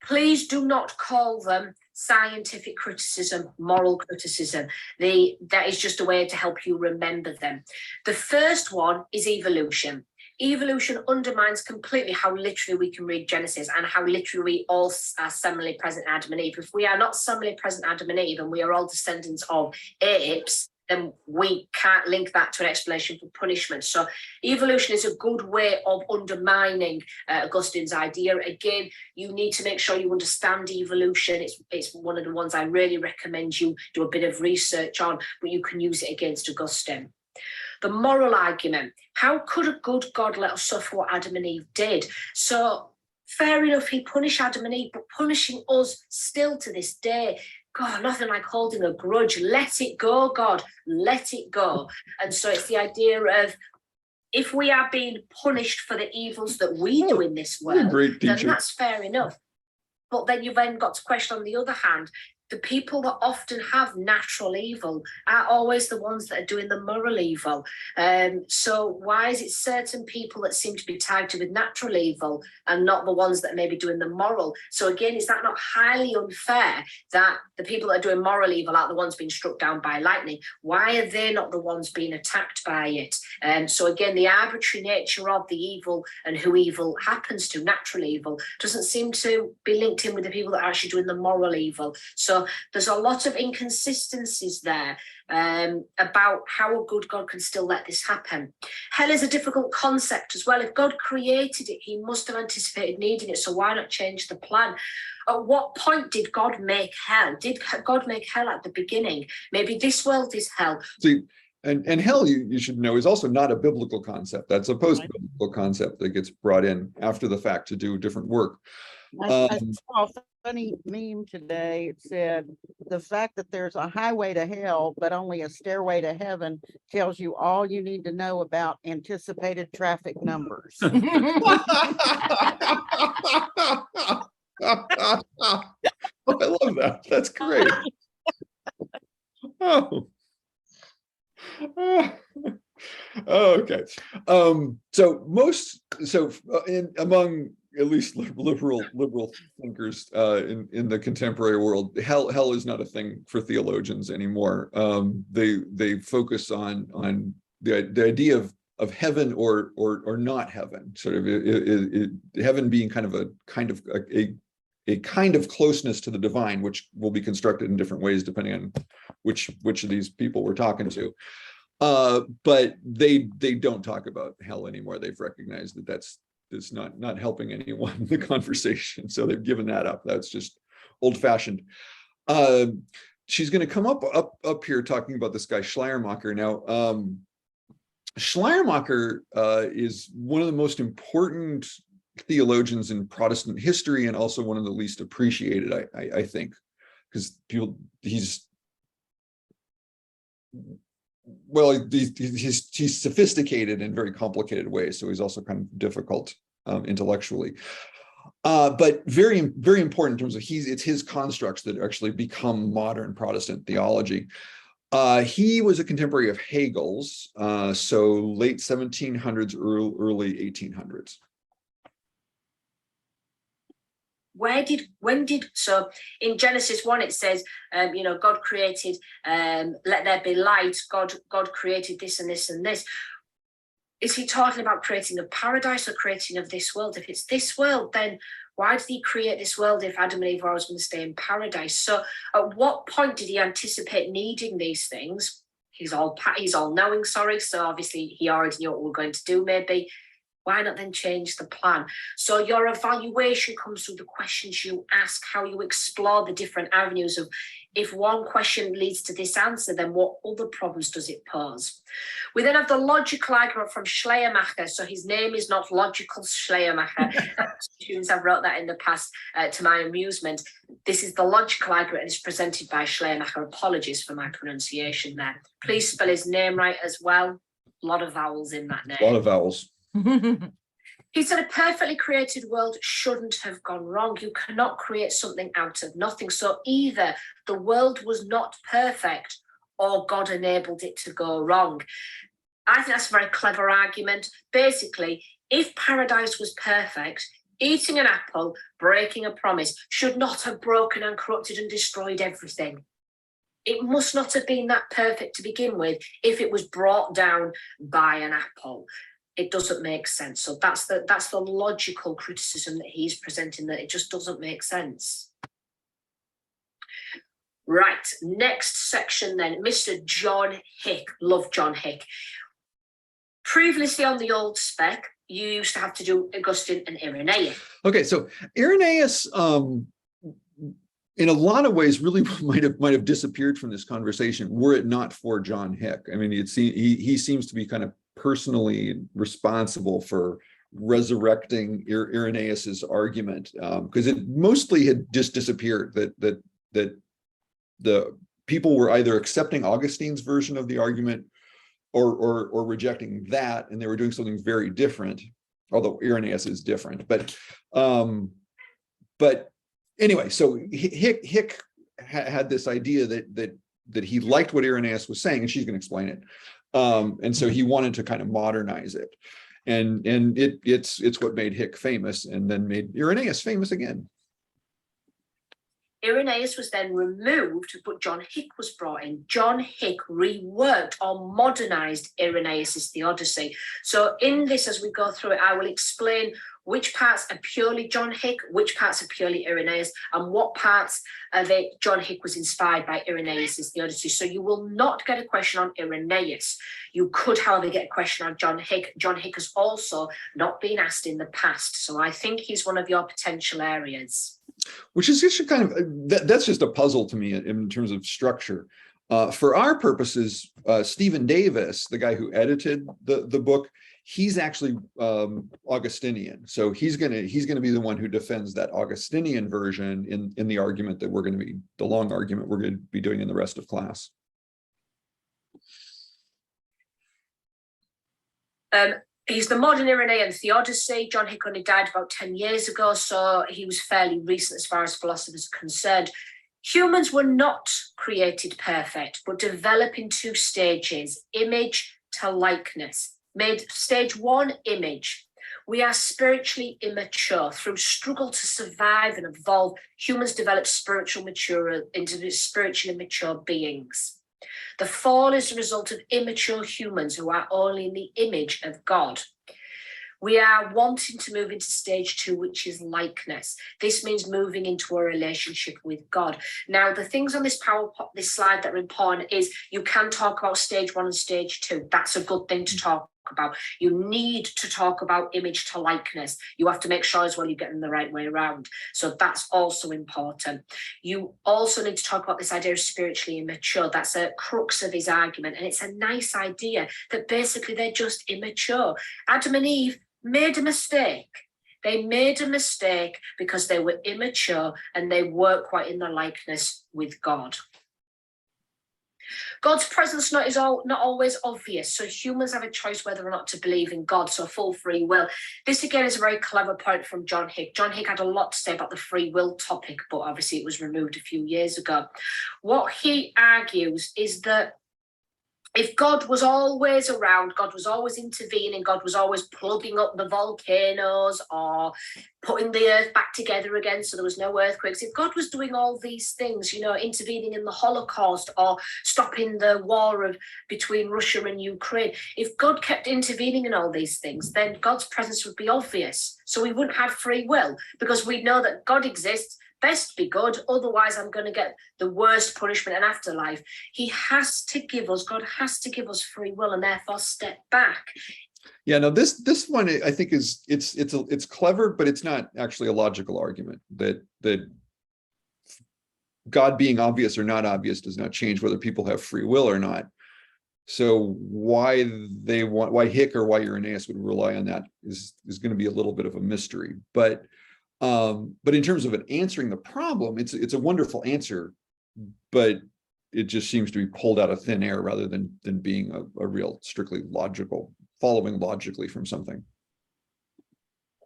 Please do not call them scientific criticism, moral criticism. That is just a way to help you remember them. The first one is evolution. Evolution undermines completely how literally we can read Genesis and how literally we all are seminally present Adam and Eve. If we are not seminally present Adam and Eve and we are all descendants of apes, then we can't link that to an explanation for punishment. So evolution is a good way of undermining Augustine's idea. Again, you need to make sure you understand evolution. It's one of the ones I really recommend you do a bit of research on, but you can use it against Augustine. The moral argument. How could a good God let us suffer what Adam and Eve did? So fair enough, he punished Adam and Eve, but punishing us still to this day, God, nothing like holding a grudge. Let it go, God, let it go. And so it's the idea of, if we are being punished for the evils that we do in this world, Great then teacher. that's fair enough. But then you've then got to question, on the other hand, the people that often have natural evil are always the ones that are doing the moral evil. So why is it certain people that seem to be tagged with natural evil and not the ones that may be doing the moral? So again, is that not highly unfair that the people that are doing moral evil are the ones being struck down by lightning? Why are they not the ones being attacked by it? So again, the arbitrary nature of the evil and who evil happens to, natural evil, doesn't seem to be linked in with the people that are actually doing the moral evil. So there's a lot of inconsistencies there about how a good God can still let this happen. Hell is a difficult concept as well. If God created it, he must have anticipated needing it. So why not change the plan? At what point did God make hell? Did God make hell at the beginning? Maybe this world is hell. See, and hell, you should know, is also not a biblical concept. That's a post-biblical concept that gets brought in after the fact to do different work. I saw a funny meme today. It said, the fact that there's a highway to hell, but only a stairway to heaven tells you all you need to know about anticipated traffic numbers. I love that. That's great. Oh. Okay. Among at least liberal thinkers in the contemporary world, hell is not a thing for theologians anymore. They focus on the idea of heaven or not heaven, sort of heaven being kind of a kind of closeness to the divine, which will be constructed in different ways depending on which of these people we're talking to. But they don't talk about hell anymore. They've recognized that is not helping anyone in the conversation. So they've given that up. That's just old fashioned. She's going to come up here talking about this guy Schleiermacher. Now, Schleiermacher is one of the most important theologians in Protestant history, and also one of the least appreciated, I think, because he's sophisticated in very complicated ways, so he's also kind of difficult intellectually. But very, very important in terms of it's his constructs that actually become modern Protestant theology. He was a contemporary of Hegel's, so late 1700s, early 1800s. So in Genesis 1 it says, God created, let there be light. God created this and this and this. Is he talking about creating a paradise or creating of this world? If it's this world, then why did he create this world if Adam and Eve were always going to stay in paradise? So at what point did he anticipate needing these things? He's all knowing, sorry. So obviously he already knew what we're going to do, maybe. Why not then change the plan? So your evaluation comes through the questions you ask, how you explore the different avenues of, if one question leads to this answer, then what other problems does it pose? We then have the logical argument from Schleiermacher. So his name is not Logical Schleiermacher. Students have wrote that in the past to my amusement. This is the logical argument, and it's presented by Schleiermacher. Apologies for my pronunciation there. Please spell his name right as well. A lot of vowels in that name. A lot of vowels. He said a perfectly created world shouldn't have gone wrong. You cannot create something out of nothing. So either the world was not perfect or God enabled it to go wrong. I think that's a very clever argument. Basically, if paradise was perfect, eating an apple, breaking a promise should not have broken and corrupted and destroyed everything. It must not have been that perfect to begin with if it was brought down by an apple. It doesn't make sense. So that's the logical criticism that he's presenting, that it just doesn't make sense. Right, next section then, Mr. John Hick. Love John Hick. Previously on the old spec, you used to have to do Augustine and Irenaeus. Okay, so Irenaeus, in a lot of ways, really might have disappeared from this conversation were it not for John Hick. I mean, he seems to be kind of personally responsible for resurrecting Irenaeus's argument, because it mostly had just disappeared. That the people were either accepting Augustine's version of the argument or rejecting that, and they were doing something very different. Although Irenaeus is different, but anyway, so Hick had this idea that he liked what Irenaeus was saying, and she's going to explain it. And so he wanted to kind of modernize it, and it's what made Hick famous, and then made Irenaeus famous again. Irenaeus was then removed, but John Hick was brought in. John Hick reworked or modernized Irenaeus's Theodicy. So in this, as we go through it, I will explain which parts are purely John Hick, which parts are purely Irenaeus, and what parts John Hick was inspired by Irenaeus's Theodicy. So you will not get a question on Irenaeus. You could, however, get a question on John Hick. John Hick has also not been asked in the past. So I think he's one of your potential areas. Which is just kind of, that's just a puzzle to me in terms of structure. For our purposes, Stephen Davis, the guy who edited the book, he's actually Augustinian. So he's gonna be the one who defends that Augustinian version in the argument that we're going to be, the long argument we're going to be doing in the rest of class. He's the modern Irenaean Theodicy. John Hick only died about 10 years ago, so he was fairly recent as far as philosophers are concerned. Humans were not created perfect, but develop in two stages, image to likeness. Made stage one, image. We are spiritually immature. Through struggle to survive and evolve, humans develop into spiritually mature beings. The fall is the result of immature humans who are only in the image of God. We are wanting to move into stage two, which is likeness. This means moving into a relationship with God. Now, the things on this slide that are important is you can talk about stage one and stage two. That's a good thing to talk about. You need to talk about image to likeness. You have to make sure as well you're getting the right way around. So that's also important. You also need to talk about this idea of spiritually immature. That's a crux of his argument. And it's a nice idea that basically they're just immature. Adam and Eve made a mistake. They made a mistake because they were immature and they weren't quite in the likeness with God. God's presence is not always obvious, so humans have a choice whether or not to believe in God, so full free will. This again is a very clever point from John Hick. John Hick had a lot to say about the free will topic, but obviously it was removed a few years ago. What he argues is that if God was always around, God was always intervening, God was always plugging up the volcanoes or putting the earth back together again so there was no earthquakes, if God was doing all these things, you know, intervening in the Holocaust or stopping the war between Russia and Ukraine, if God kept intervening in all these things, then God's presence would be obvious. So we wouldn't have free will because we know that God exists. Best be good, otherwise I'm going to get the worst punishment in afterlife. He has to give us, God has to give us free will and therefore step back. Yeah, no, this one I think is it's clever, but it's not actually a logical argument that God being obvious or not obvious does not change whether people have free will or not. So why Hick or why Irenaeus would rely on that is going to be a little bit of a mystery. But in terms of it answering the problem, it's a wonderful answer, but it just seems to be pulled out of thin air rather than being a real strictly logical, following logically from something. In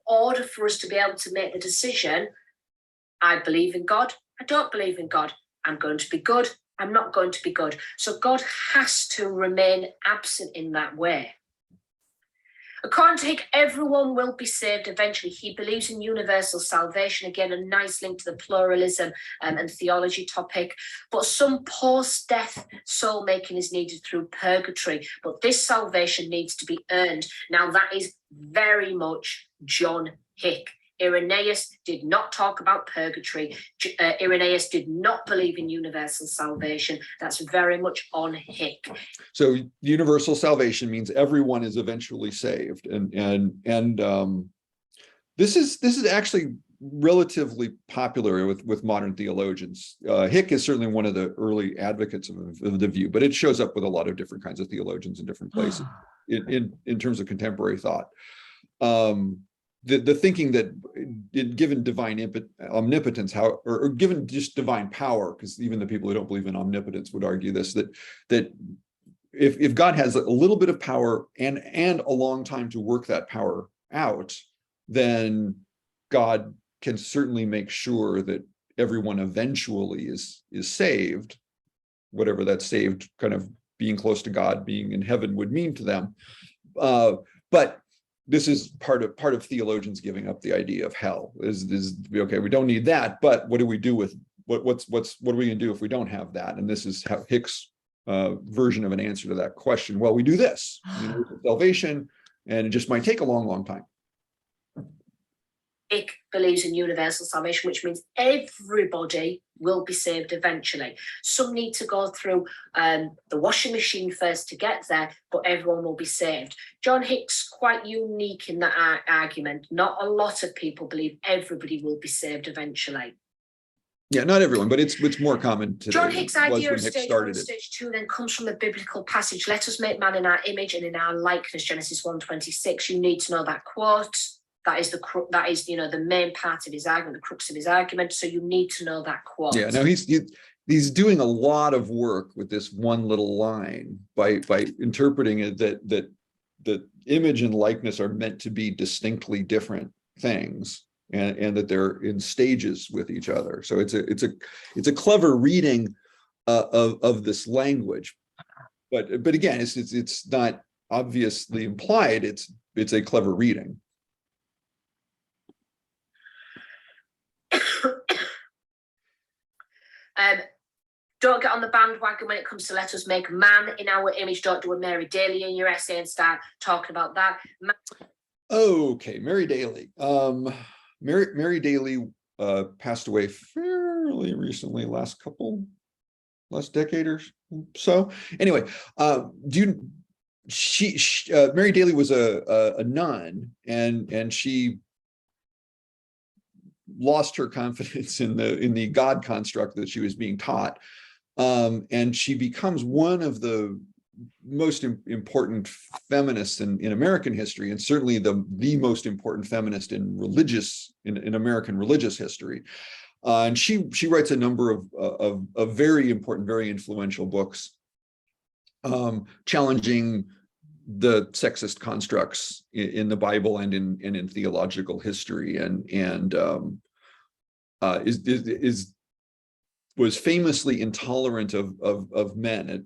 order for us to be able to make the decision, I believe in God, I don't believe in God, I'm going to be good, I'm not going to be good. So God has to remain absent in that way. According to Hick, everyone will be saved eventually. He believes in universal salvation. Again, a nice link to the pluralism and theology topic. But some post-death soul making is needed through purgatory. But this salvation needs to be earned. Now, that is very much John Hick. Irenaeus did not talk about purgatory. Irenaeus did not believe in universal salvation. That's very much on Hick. So universal salvation means everyone is eventually saved, and this is actually relatively popular with modern theologians. Hick is certainly one of the early advocates of the view, but it shows up with a lot of different kinds of theologians in different places in terms of contemporary thought. The thinking that given divine omnipotence, or given just divine power, because even the people who don't believe in omnipotence would argue this, that if God has a little bit of power and a long time to work that power out, then God can certainly make sure that everyone eventually is saved, whatever that saved kind of being close to God, being in heaven would mean to them. But this is part of theologians giving up the idea of hell is okay, we don't need that, but what do we do with what are we gonna do if we don't have that? And this is how Hick's version of an answer to that question. Well, we do this, salvation, and it just might take a long time. Hick believes in universal salvation, which means everybody will be saved eventually. Some need to go through the washing machine first to get there, but everyone will be saved. John Hick's quite unique in that argument. Not a lot of people believe everybody will be saved eventually. Yeah, not everyone, but it's more common today. John Hick's idea of Hick stage one and stage two then comes from the biblical passage, let us make man in our image and in our likeness, Genesis 1:26. You need to know that quote. That is the main part of his argument, the crux of his argument. So you need to know that quote. Yeah, now he's doing a lot of work with this one little line by interpreting it that the image and likeness are meant to be distinctly different things, and that they're in stages with each other. So it's a clever reading of this language, but again, it's not obviously implied. It's a clever reading. Don't get on the bandwagon when it comes to let us make man in our image. Don't do a Mary Daly in your essay and start talking about that. Okay, Mary Daly. Mary Daly passed away fairly recently, last decade or so. Anyway, Mary Daly was a nun, and she lost her confidence in the God construct that she was being taught, and she becomes one of the most important feminists in American history, and certainly the most important feminist in American religious history. And she writes a number of very important, very influential books, challenging the sexist constructs in the Bible and in theological history, and was famously intolerant of men.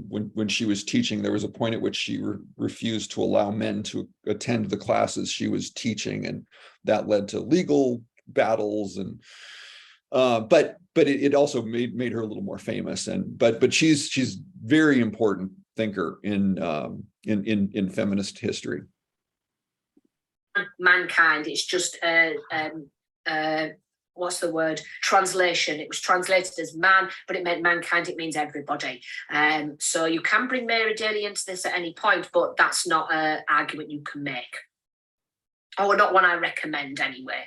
When she was teaching, there was a point at which she refused to allow men to attend the classes she was teaching, and that led to legal battles. And but it also made her a little more famous. And but she's very important thinker in feminist history. Mankind, it's just what's the word? Translation. It was translated as man, but it meant mankind. It means everybody. So you can bring Mary Daly into this at any point, but that's not an argument you can make, or not one I recommend anyway.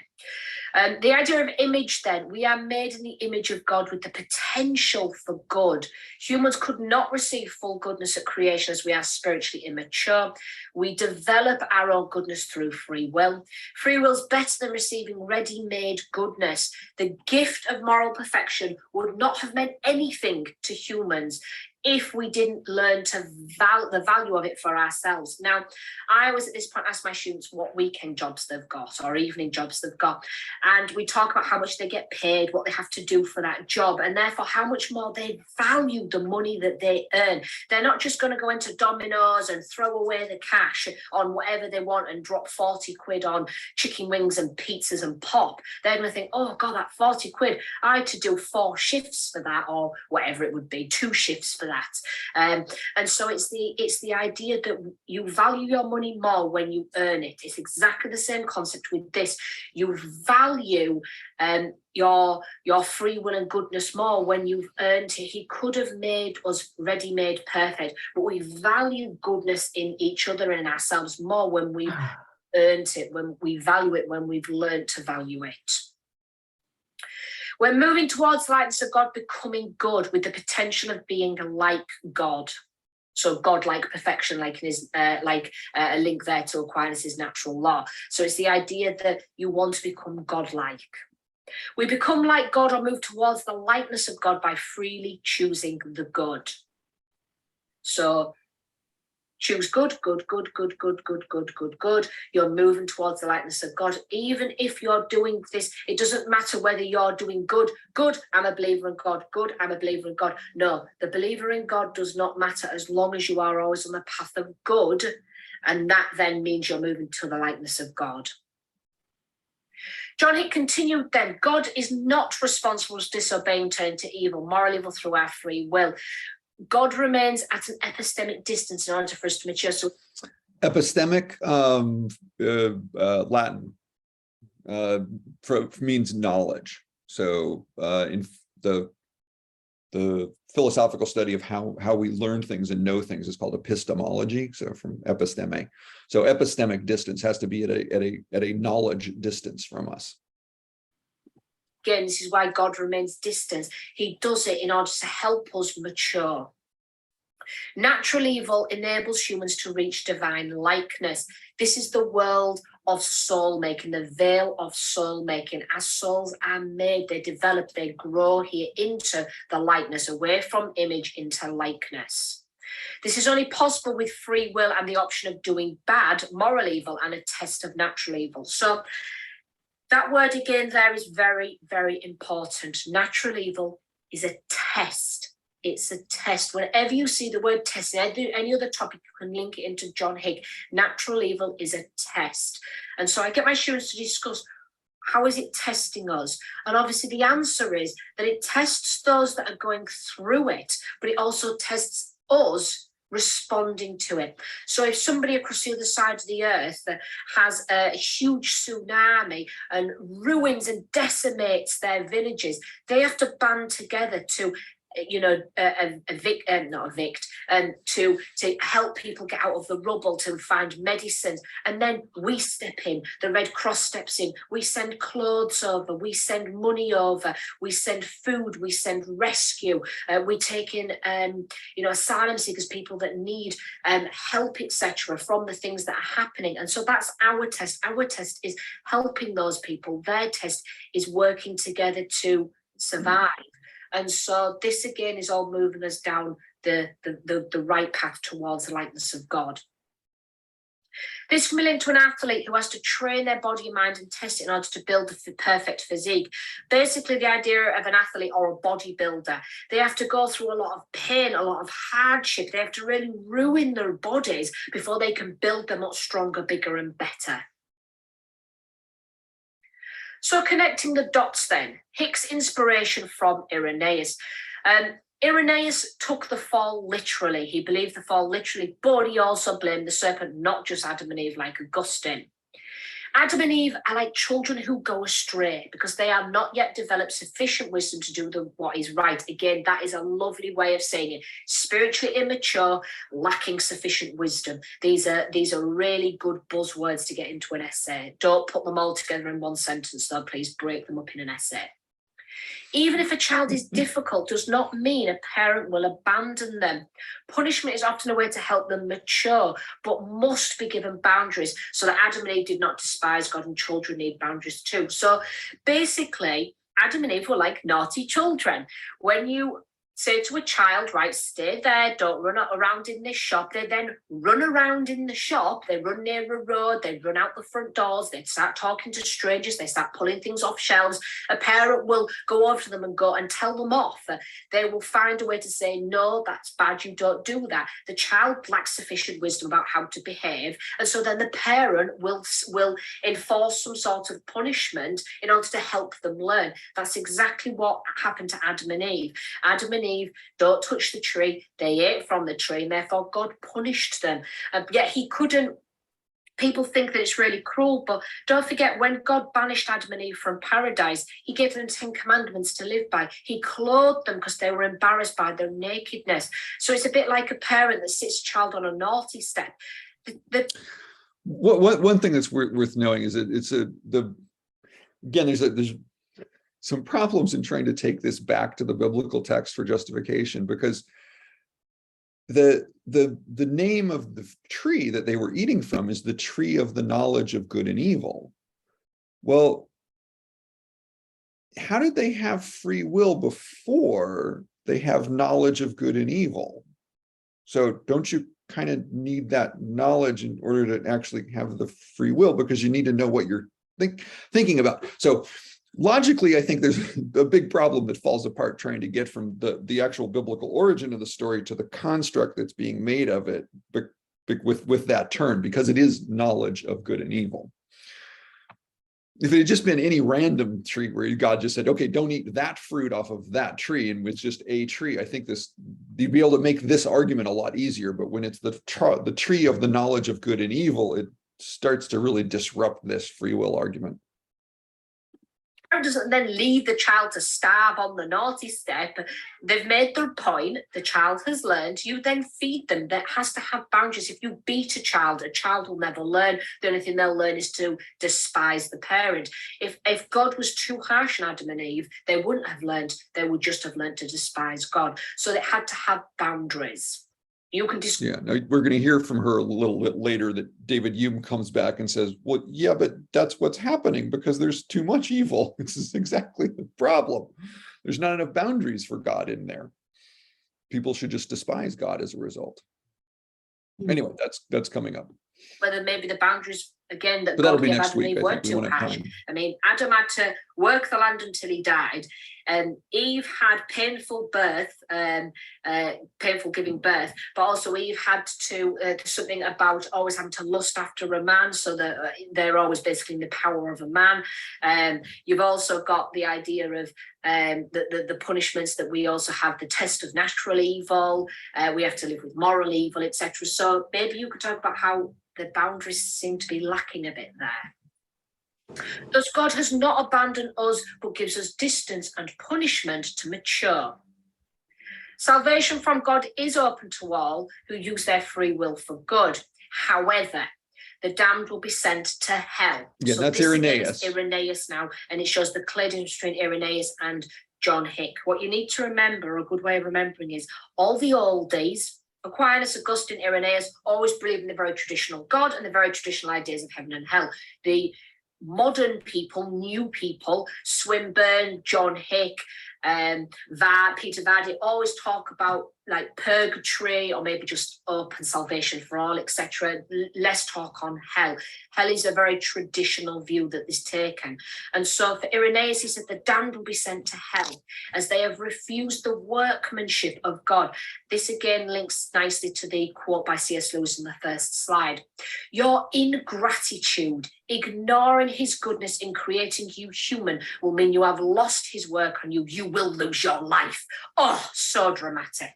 The idea of image, then, we are made in the image of God with the potential for good. Humans could not receive full goodness at creation as we are spiritually immature. We develop our own goodness through free will. Free will is better than receiving ready-made goodness. The gift of moral perfection would not have meant anything to humans if we didn't learn to the value of it for ourselves. Now, I always at this point ask my students what weekend jobs they've got or evening jobs they've got. And we talk about how much they get paid, what they have to do for that job, and therefore how much more they value the money that they earn. They're not just going to go into Domino's and throw away the cash on whatever they want and drop 40 quid on chicken wings and pizzas and pop. They're going to think, oh God, that 40 quid, I had to do 4 shifts for that, or whatever it would be, 2 shifts for that. And so it's the idea that you value your money more when you earn it. It's exactly the same concept with this. You value your free will and goodness more when you've earned it. He could have made us ready-made perfect, but we value goodness in each other and ourselves more when we've earned it, when we value it, when we've learned to value it. We're moving towards the likeness of God, becoming good with the potential of being like God. So God-like perfection, like in his, a link there to Aquinas' natural law. So it's the idea that you want to become God-like. We become like God or move towards the likeness of God by freely choosing the good. So choose good, good, good, good, good, good, good, good, good. You're moving towards the likeness of God. Even if you're doing this, it doesn't matter whether you're doing good, good, I'm a believer in God, good, I'm a believer in God. No, the believer in God does not matter as long as you are always on the path of good. And that then means you're moving to the likeness of God. John Hick continued then, God is not responsible for disobeying, turning to evil, moral evil through our free will. God remains at an epistemic distance in order for us to mature. So, epistemic, Latin, means knowledge. So, in the philosophical study of how we learn things and know things is called epistemology. So, from episteme. So, epistemic distance has to be at a knowledge distance from us. Again, this is why God remains distant. He does it in order to help us mature. Natural evil enables humans to reach divine likeness. This is the world of soul making, the veil of soul making. As souls are made, they develop, they grow here into the likeness, away from image into likeness. This is only possible with free will and the option of doing bad, moral evil, and a test of natural evil. So that word again there is very, very important. Natural evil is a test. It's a test. Whenever you see the word test, any other topic, you can link it into John Hick. Natural evil is a test. And so I get my students to discuss, how is it testing us? And obviously the answer is that it tests those that are going through it, but it also tests us responding to it. So if somebody across the other side of the earth has a huge tsunami and ruins and decimates their villages, they have to band together to to help people get out of the rubble, to find medicines. And then we step in, the Red Cross steps in, we send clothes over, we send money over, we send food, we send rescue, we take in asylum seekers, people that need help, etc., from the things that are happening. And so that's our test. Our test is helping those people. Their test is working together to survive. And so this again is all moving us down the right path towards the likeness of God. This can relate to an athlete who has to train their body and mind and test it in order to build the perfect physique. Basically, the idea of an athlete or a bodybuilder, they have to go through a lot of pain, a lot of hardship. They have to really ruin their bodies before they can build them up stronger, bigger, and better. So connecting the dots then, Hick's inspiration from Irenaeus. Irenaeus took the fall literally. He believed the fall literally, but he also blamed the serpent, not just Adam and Eve like Augustine. Adam and Eve are like children who go astray because they have not yet developed sufficient wisdom to do what is right. Again, that is a lovely way of saying it. Spiritually immature, lacking sufficient wisdom. These are really good buzzwords to get into an essay. Don't put them all together in one sentence, though. Please break them up in an essay. Even if a child is difficult, does not mean a parent will abandon them. Punishment is often a way to help them mature, but must be given boundaries so that Adam and Eve did not despise God, and children need boundaries too. So basically, Adam and Eve were like naughty children. When you say to a child, right, stay there, don't run around in this shop, they then run around in the shop, they run near a road, they run out the front doors, they start talking to strangers, they start pulling things off shelves. A parent will go over to them and go and tell them off. They will find a way to say, no, that's bad, you don't do that. The child lacks sufficient wisdom about how to behave, and so then the parent will enforce some sort of punishment in order to help them learn. That's exactly what happened to Adam and Eve. Adam and Eve don't touch the tree, they ate from the tree, and therefore God punished them. Yet he couldn't. People think that it's really cruel, but don't forget, when God banished Adam and Eve from paradise, he gave them 10 commandments to live by. He clothed them because they were embarrassed by their nakedness. So it's a bit like a parent that sits a child on a naughty step. One thing that's worth knowing is that there's some problems in trying to take this back to the biblical text for justification, because the name of the tree that they were eating from is the tree of the knowledge of good and evil. Well, how did they have free will before they have knowledge of good and evil? So don't you kind of need that knowledge in order to actually have the free will, because you need to know what you're thinking about. So logically, I think there's a big problem that falls apart trying to get from the actual biblical origin of the story to the construct that's being made of it with that term, because it is knowledge of good and evil. If it had just been any random tree where God just said, okay, don't eat that fruit off of that tree, and it's just a tree, I think you'd be able to make this argument a lot easier. But when it's the tree of the knowledge of good and evil, it starts to really disrupt this free will argument. Doesn't then leave the child to starve on the naughty step. They've made their point, the child has learned, you then feed them. That has to have boundaries. If you beat a child will never learn. The only thing they'll learn is to despise the parent. If God was too harsh on Adam and Eve, they wouldn't have learned, they would just have learned to despise God. So they had to have boundaries. You can we're going to hear from her a little bit later that David Hume comes back and says, well, yeah, but that's what's happening because there's too much evil. This is exactly the problem. There's not enough boundaries for God in there. People should just despise God as a result. Anyway, that's coming up. Whether maybe the boundaries, again, that God gave Adam and Eve weren't too harsh. I mean, Adam had to work the land until he died, and Eve had painful birth, painful giving birth, but also Eve had to something about always having to lust after a man, so that they're always basically in the power of a man. You've also got the idea of the punishments that we also have, the test of natural evil. We have to live with moral evil, etc. So maybe you could talk about how the boundaries seem to be lacking a bit there. Thus, God has not abandoned us, but gives us distance and punishment to mature. Salvation from God is open to all who use their free will for good. However, the damned will be sent to hell. Yeah, that's this Irenaeus. is Irenaeus now, and it shows the clear difference between Irenaeus and John Hick. What you need to remember, a good way of remembering, is all the old days, Aquinas, Augustine, Irenaeus, always believed in the very traditional God and the very traditional ideas of heaven and hell. The modern people, new people, Swinburne, John Hick, Peter Vardy, always talk about like purgatory or maybe just open salvation for all, etc. Less talk on hell. Hell is a very traditional view that is taken. And so for Irenaeus, he said the damned will be sent to hell as they have refused the workmanship of God. This again links nicely to the quote by C.S. Lewis in the first slide. Your ingratitude, ignoring his goodness in creating you human, will mean you have lost his work on you. You will lose your life. Oh, so dramatic.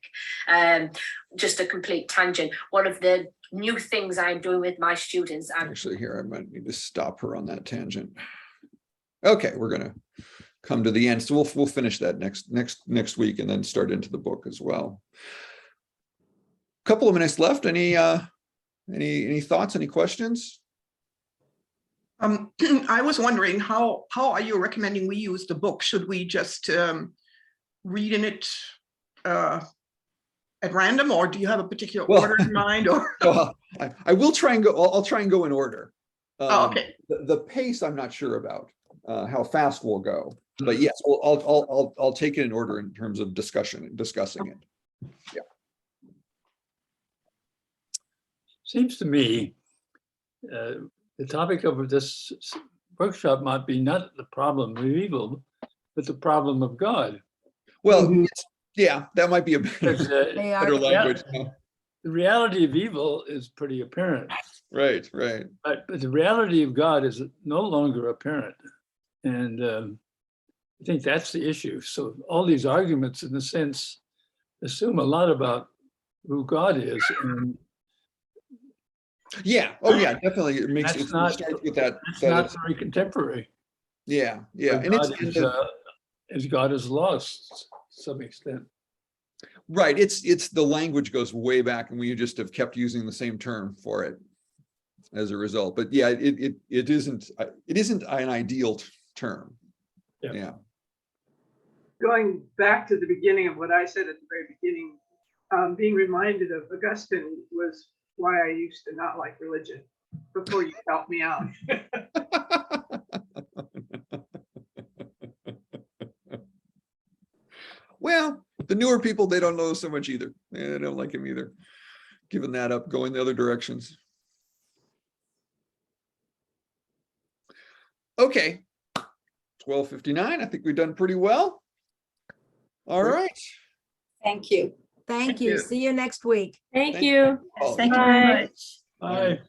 Just a complete tangent. One of the new things I'm doing with my students. Actually, here, I might need to stop her on that tangent. Okay, we're gonna come to the end. So we'll finish that next week and then start into the book as well. Couple of minutes left. Any thoughts, any questions? I was wondering how are you recommending we use the book? Should we just read in it at random, or do you have a particular order in mind? Or I will try and go. I'll try and go in order. Okay. The pace I'm not sure about. How fast we'll go, but yes, I'll take it in order in terms of discussing it. Yeah. Seems to me the topic of this workshop might be not the problem of evil, but the problem of God. Well, yeah, that might be a better language. The reality of evil is pretty apparent. Right. But the reality of God is no longer apparent. And I think that's the issue. So all these arguments, in a sense, assume a lot about who God is. And yeah. Oh, yeah. Definitely. It makes it not, starts with that. That's not very contemporary. Yeah. And as God is lost to some extent. Right. It's the language goes way back, and we just have kept using the same term for it as a result. But yeah, it isn't an ideal term. Yeah. Going back to the beginning of what I said at the very beginning, being reminded of Augustine was why I used to not like religion, before you helped me out. Well, the newer people, they don't know so much either. They don't like him either. Giving that up, going the other directions. Okay. 12:59. I think we've done pretty well. All right. Thank you. Thank you. See you next week. Thank you. Oh, Thank you very much. Bye.